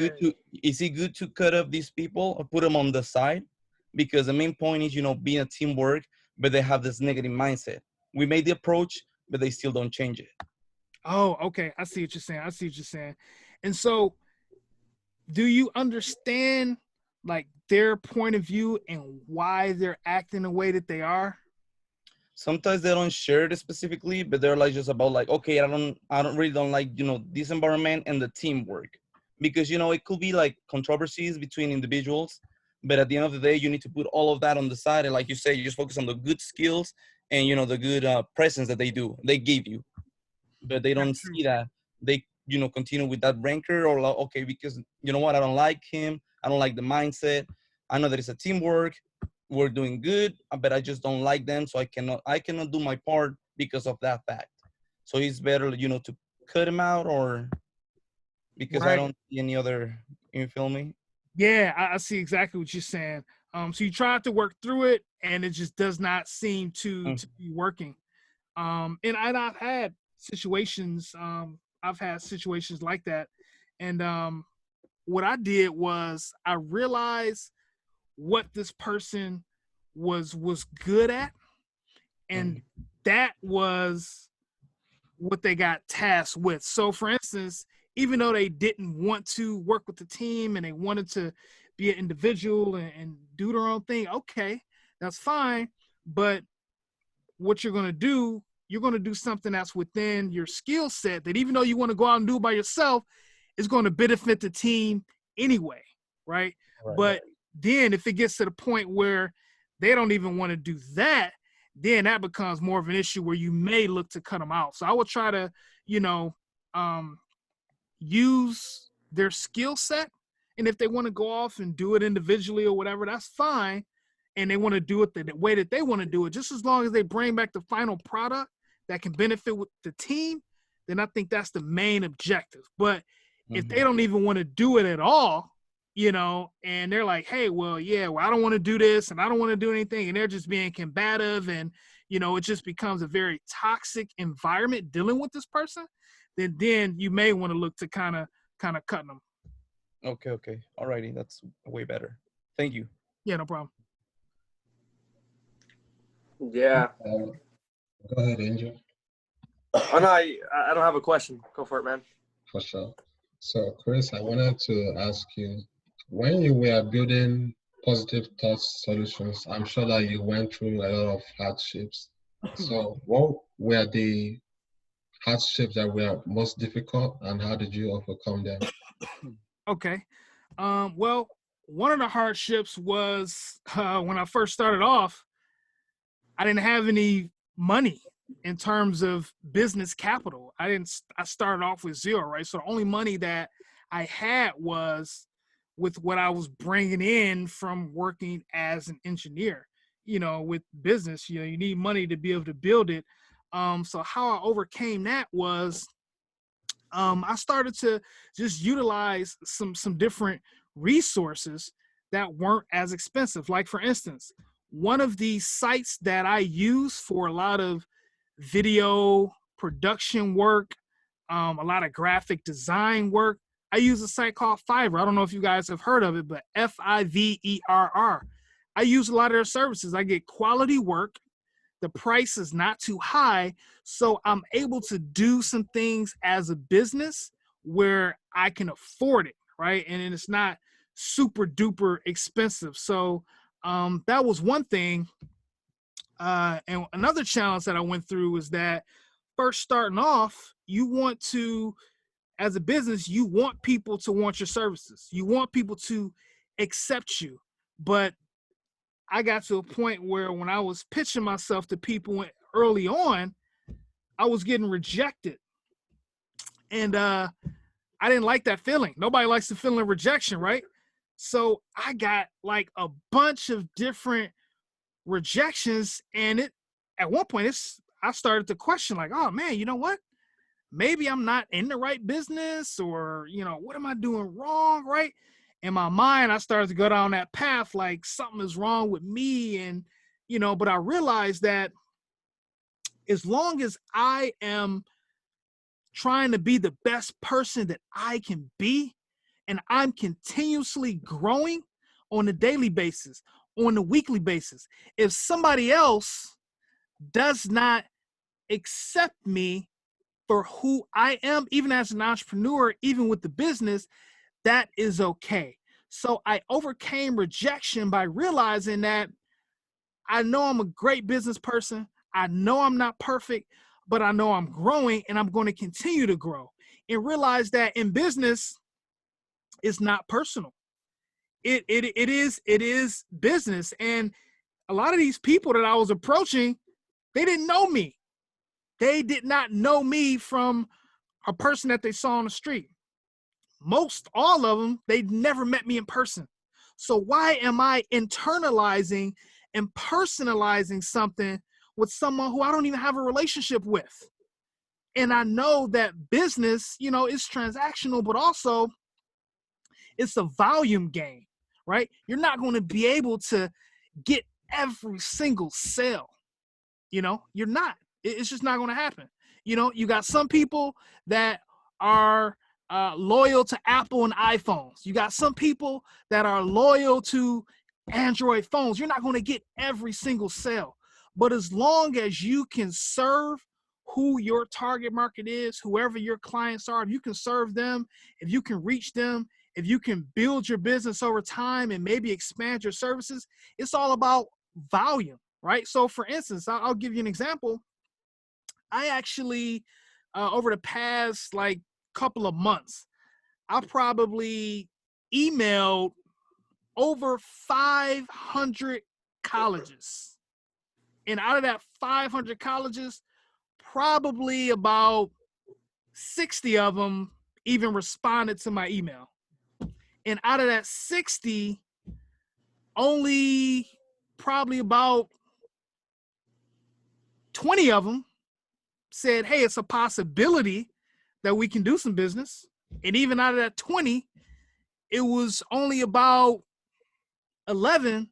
good to cut up these people or put them on the side? Because the main point is, you know, being a teamwork, but they have this negative mindset. We made the approach, but they still don't change it. Oh, okay. I see what you're saying. And so, do you understand like their point of view and why they're acting the way that they are? Sometimes they don't share it specifically, but they're like just about like, okay, I don't really don't like, you know, this environment and the teamwork, because, you know, it could be like controversies between individuals, but at the end of the day, you need to put all of that on the side. And like you say, you just focus on the good skills and, you know, the good presence that they give you, but they don't see that. They, you know, continue with that rancor or like, okay, because you know what, I don't like him. I don't like the mindset. I know that it's a teamwork. We're doing good, but I just don't like them. So I cannot do my part because of that fact. So it's better, you know, to cut him out, or because I don't see any other, you feel me? Yeah, I see exactly what you're saying. So you tried to work through it and it just does not seem to be working. And I've had situations, like that. And what I did was I realized what this person was good at, and that was what they got tasked with. So for instance, even though they didn't want to work with the team and they wanted to be an individual and do their own thing, okay, that's fine. But what you're going to do something that's within your skill set that even though you want to go out and do it by yourself, is going to benefit the team anyway, right? But then if it gets to the point where they don't even want to do that, then that becomes more of an issue where you may look to cut them out. So I would try to, you know, use their skill set. And if they want to go off and do it individually or whatever, that's fine. And they want to do it the way that they want to do it, just as long as they bring back the final product that can benefit with the team, then I think that's the main objective. But if they don't even want to do it at all, you know, and they're like, hey, well, yeah, well, I don't want to do this and I don't want to do anything, and they're just being combative, and, you know, it just becomes a very toxic environment dealing with this person, then you may want to look to kind of cut them. Okay. Alrighty, that's way better. Thank you. Yeah, no problem. Yeah. Go ahead, Angel. Oh, no, I don't have a question. Go for it, man. For sure. So, Chris, I wanted to ask you, when you were building Positive Thoughts Solutions, I'm sure that you went through a lot of hardships. So, what were the hardships that were most difficult, and how did you overcome them? Okay. Well, one of the hardships was when I first started off, I didn't have any money in terms of business capital. I started off with zero, right? So the only money that I had was with what I was bringing in from working as an engineer. You know, with business, you know, you need money to be able to build it. So how I overcame that was I started to just utilize some different resources that weren't as expensive. Like, for instance, one of the sites that I use for a lot of video production work, a lot of graphic design work, I use a site called Fiverr. I don't know if you guys have heard of it, but Fiverr. I use a lot of their services. I get quality work. The price is not too high, so I'm able to do some things as a business where I can afford it, right? And it's not super duper expensive. So that was one thing. And another challenge that I went through was that first starting off, you want to, as a business, you want people to want your services. You want people to accept you. But I got to a point where when I was pitching myself to people early on, I was getting rejected. And I didn't like that feeling. Nobody likes the feeling of rejection, right? So I got like a bunch of different rejections. And at one point, I started to question like, oh man, you know what? Maybe I'm not in the right business, or, you know, what am I doing wrong, right? In my mind, I started to go down that path, like something is wrong with me. And, you know, but I realized that as long as I am trying to be the best person that I can be, and I'm continuously growing on a daily basis, on a weekly basis, if somebody else does not accept me for who I am, even as an entrepreneur, even with the business, that is okay. So I overcame rejection by realizing that I know I'm a great business person. I know I'm not perfect, but I know I'm growing, and I'm going to continue to grow, and realize that in business, it's not personal. It is business. And a lot of these people that I was approaching, they didn't know me. They did not know me from a person that they saw on the street. Most all of them, they never met me in person. So why am I internalizing and personalizing something with someone who I don't even have a relationship with? And I know that business, you know, is transactional, but also it's a volume game, right? You're not going to be able to get every single sale. You know, you're not. It's just not going to happen. You know, you got some people that are loyal to Apple and iPhones. You got some people that are loyal to Android phones. You're not going to get every single sale. But as long as you can serve who your target market is, whoever your clients are, if you can serve them, if you can reach them, if you can build your business over time and maybe expand your services, it's all about volume, right? So for instance, I'll give you an example. I actually, over the past like couple of months, I probably emailed over 500 colleges. And out of that 500 colleges, probably about 60 of them even responded to my email. And out of that 60, only probably about 20 of them said, hey, it's a possibility that we can do some business. And even out of that 20, it was only about 11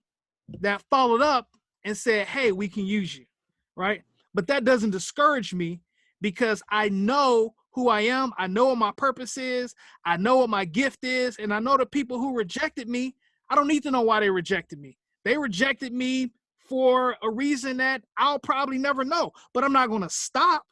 that followed up and said, hey, we can use you, right? But that doesn't discourage me because I know who I am. I know what my purpose is. I know what my gift is. And I know the people who rejected me, I don't need to know why they rejected me. They rejected me for a reason that I'll probably never know, but I'm not going to stop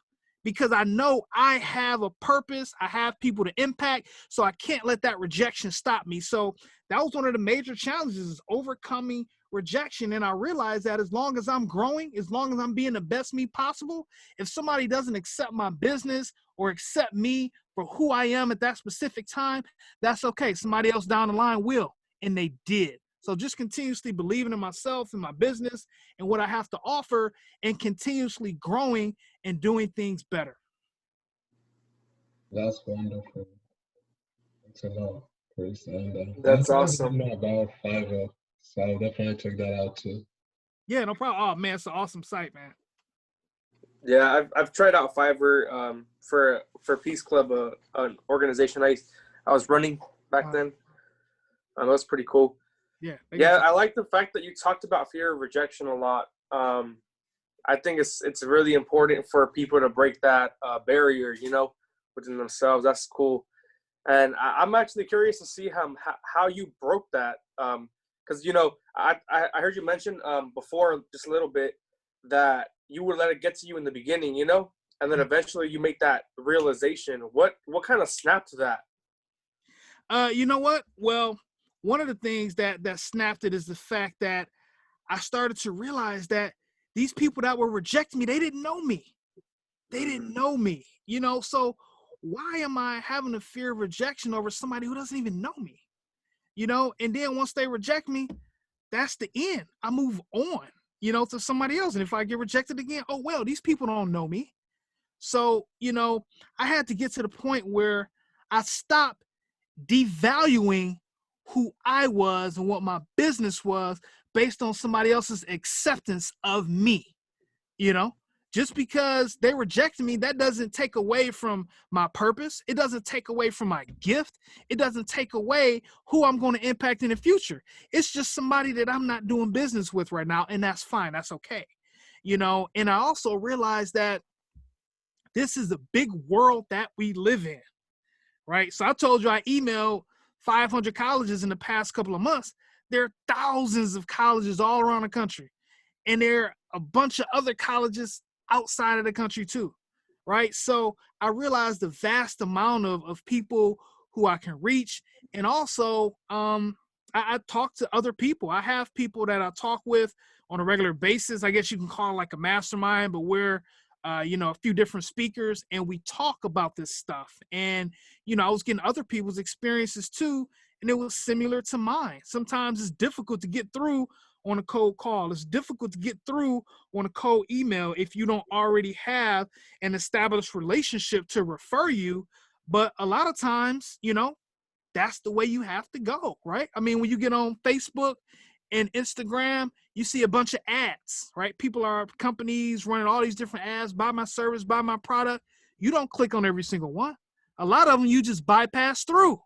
because I know I have a purpose. I have people to impact, so I can't let that rejection stop me. So that was one of the major challenges, is overcoming rejection. And I realized that as long as I'm growing, as long as I'm being the best me possible, if somebody doesn't accept my business or accept me for who I am at that specific time, that's okay. Somebody else down the line will, and they did. So just continuously believing in myself and my business and what I have to offer, and continuously growing and doing things better. That's wonderful. Thanks a lot, Chris. And That's I awesome. didn't know about Fiverr, so I'll definitely check that out too. Yeah, no problem. Oh man, it's an awesome site, man. Yeah, I've tried out Fiverr for Peace Club, an organization I was running back then. That was pretty cool. Yeah, I like the fact that you talked about fear of rejection a lot. I think it's really important for people to break that barrier, you know, within themselves. That's cool. And I'm actually curious to see how you broke that. Because, you know, I heard you mention before just a little bit that you would let it get to you in the beginning, you know, and then eventually you make that realization. What kind of snapped that? You know what? Well, one of the things that snapped it is the fact that I started to realize that these people that were rejecting me, they didn't know me. They didn't know me, you know? So why am I having a fear of rejection over somebody who doesn't even know me? You know, and then once they reject me, that's the end. I move on, you know, to somebody else. And if I get rejected again, oh, well, these people don't know me. So, you know, I had to get to the point where I stopped devaluing who I was and what my business was based on somebody else's acceptance of me. You know, just because they rejected me, that doesn't take away from my purpose. It doesn't take away from my gift. It doesn't take away who I'm going to impact in the future. It's just somebody that I'm not doing business with right now, and that's fine. That's okay. you know, and I also realized that this is a big world that we live in, right? So I told you I emailed 500 colleges in the past couple of months. There are thousands of colleges all around the country, and there are a bunch of other colleges outside of the country too, right? So I realized the vast amount of people who I can reach, and also I talk to other people. I have people that I talk with on a regular basis. I guess you can call it like a mastermind, but we're you know, a few different speakers, and we talk about this stuff. And, you know, I was getting other people's experiences too, and it was similar to mine. Sometimes it's difficult to get through on a cold call. It's difficult to get through on a cold email if you don't already have an established relationship to refer you. But a lot of times, you know, that's the way you have to go, right? I mean, when you get on Facebook and Instagram, you see a bunch of ads, right? People are companies running all these different ads, buy my service, buy my product. You don't click on every single one. A lot of them you just bypass through.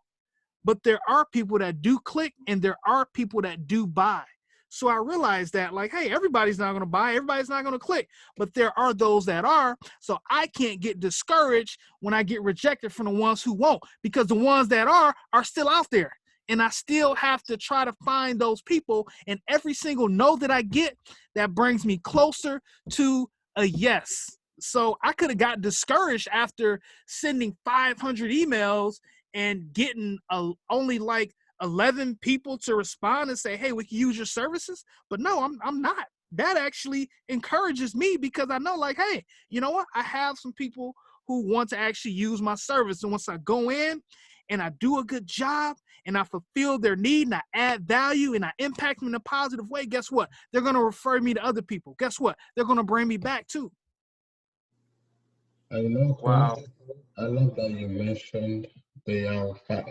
But there are people that do click, and there are people that do buy. So I realized that, like, hey, everybody's not going to buy, everybody's not going to click, but there are those that are. So I can't get discouraged when I get rejected from the ones who won't, because the ones that are still out there. And I still have to try to find those people. And every single no that I get, that brings me closer to a yes. So I could have got discouraged after sending 500 emails and getting only like 11 people to respond and say, hey, we can use your services. But no, I'm not. That actually encourages me, because I know, like, hey, you know what? I have some people who want to actually use my service. And once I go in and I do a good job and I fulfill their need and I add value and I impact them in a positive way, guess what? They're going to refer me to other people. Guess what? They're going to bring me back too. I know. Wow. I love that you mentioned the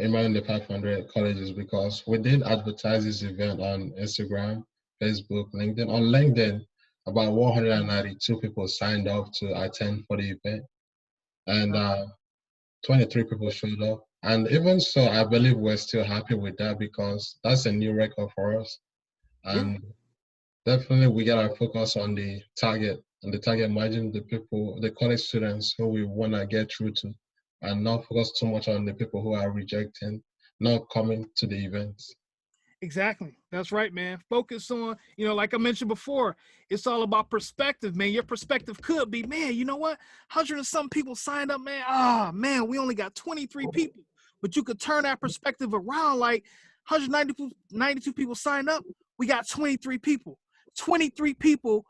among the 500 colleges, because we did advertise this event on Instagram, Facebook, LinkedIn. On LinkedIn, about 192 people signed up to attend for the event, and 23 people showed up. And even so, I believe we're still happy with that, because that's a new record for us. And definitely we gotta focus on the target margin, the people, the college students who we wanna get through to, and not focus too much on the people who are rejecting, not coming to the events. Exactly. That's right, man. Focus on, you know, like I mentioned before, it's all about perspective, man. Your perspective could be, man, you know what? 100 and some people signed up, man. Ah, man, we only got 23 people. But you could turn that perspective around, like 192 people signed up. We got 23 people. 23 people,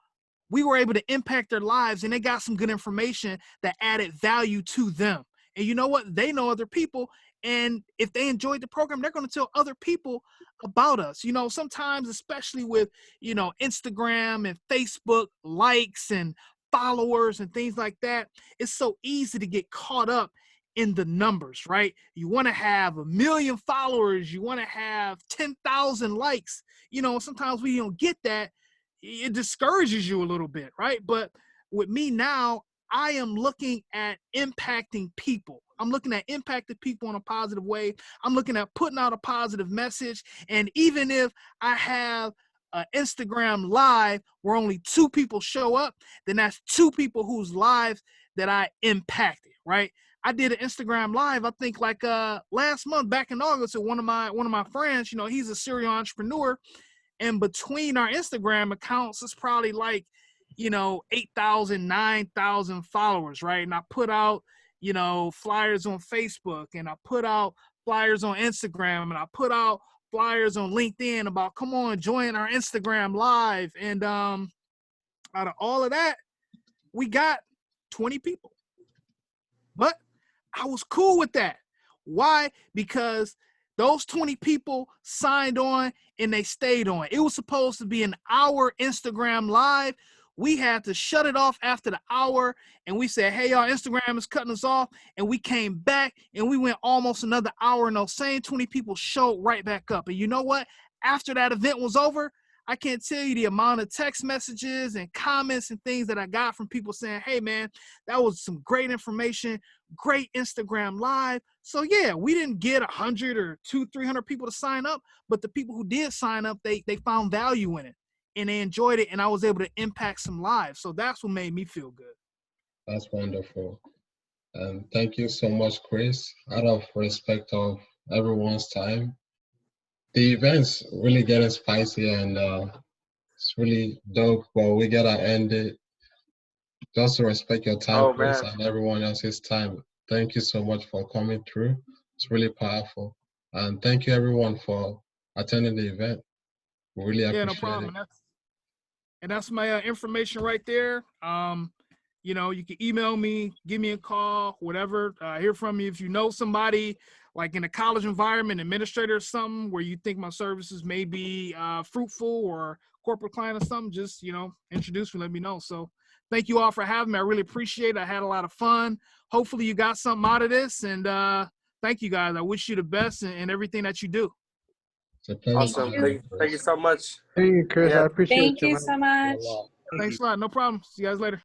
we were able to impact their lives, and they got some good information that added value to them. And you know what? They know other people. And if they enjoyed the program, they're going to tell other people about us. You know, sometimes, especially with, you know, Instagram and Facebook likes and followers and things like that, it's so easy to get caught up in the numbers, right? You want to have 1 million followers. You want to have 10,000 likes. You know, sometimes we don't get that. It discourages you a little bit, right? But with me now, I am looking at impacting people. I'm looking at impacting people in a positive way. I'm looking at putting out a positive message. And even if I have an Instagram live where only 2 people show up, then that's 2 people whose lives that I impacted, right? I did an Instagram live, I think like last month, back in August, with one of my friends. You know, he's a serial entrepreneur. And between our Instagram accounts, it's probably like, you know, 8,000, 9,000 followers, right? And I put out, you know, flyers on Facebook, and I put out flyers on Instagram, and I put out flyers on LinkedIn about, come on, join our Instagram live. And out of all of that, we got 20 people. But I was cool with that. Why? Because those 20 people signed on and they stayed on. It was supposed to be an hour Instagram live. We had to shut it off after the hour, and we said, hey, y'all, Instagram is cutting us off. And we came back, and we went almost another hour, and those same 20 people showed right back up. And you know what? After that event was over, I can't tell you the amount of text messages and comments and things that I got from people saying, hey, man, that was some great information, great Instagram live. So, yeah, we didn't get 100 or 200, 300 people to sign up, but the people who did sign up, they found value in it. and they enjoyed it, and I was able to impact some lives. So that's what made me feel good. That's wonderful. And thank you so much, Chris. Out of respect of everyone's time, the event's really getting spicy and it's really dope, but we gotta end it. Just to respect your time, Oh, Chris, man. and everyone else's time. Thank you so much for coming through. It's really powerful. And thank you everyone for attending the event. We really Yeah, no appreciate problem. it. And that's my information right there. You know, you can email me, give me a call, whatever. Hear from me if you know somebody like in a college environment, administrator or something, where you think my services may be fruitful, or corporate client or something. Just, you know, introduce me, let me know. So thank you all for having me. I really appreciate it. I had a lot of fun. Hopefully you got something out of this. And thank you guys. I wish you the best in everything that you do. It's a pleasure. Awesome. Thank you so much. Thank you, Chris. Yeah. I appreciate Thank you, you man. so much. Thanks a lot. No problem. See you guys later.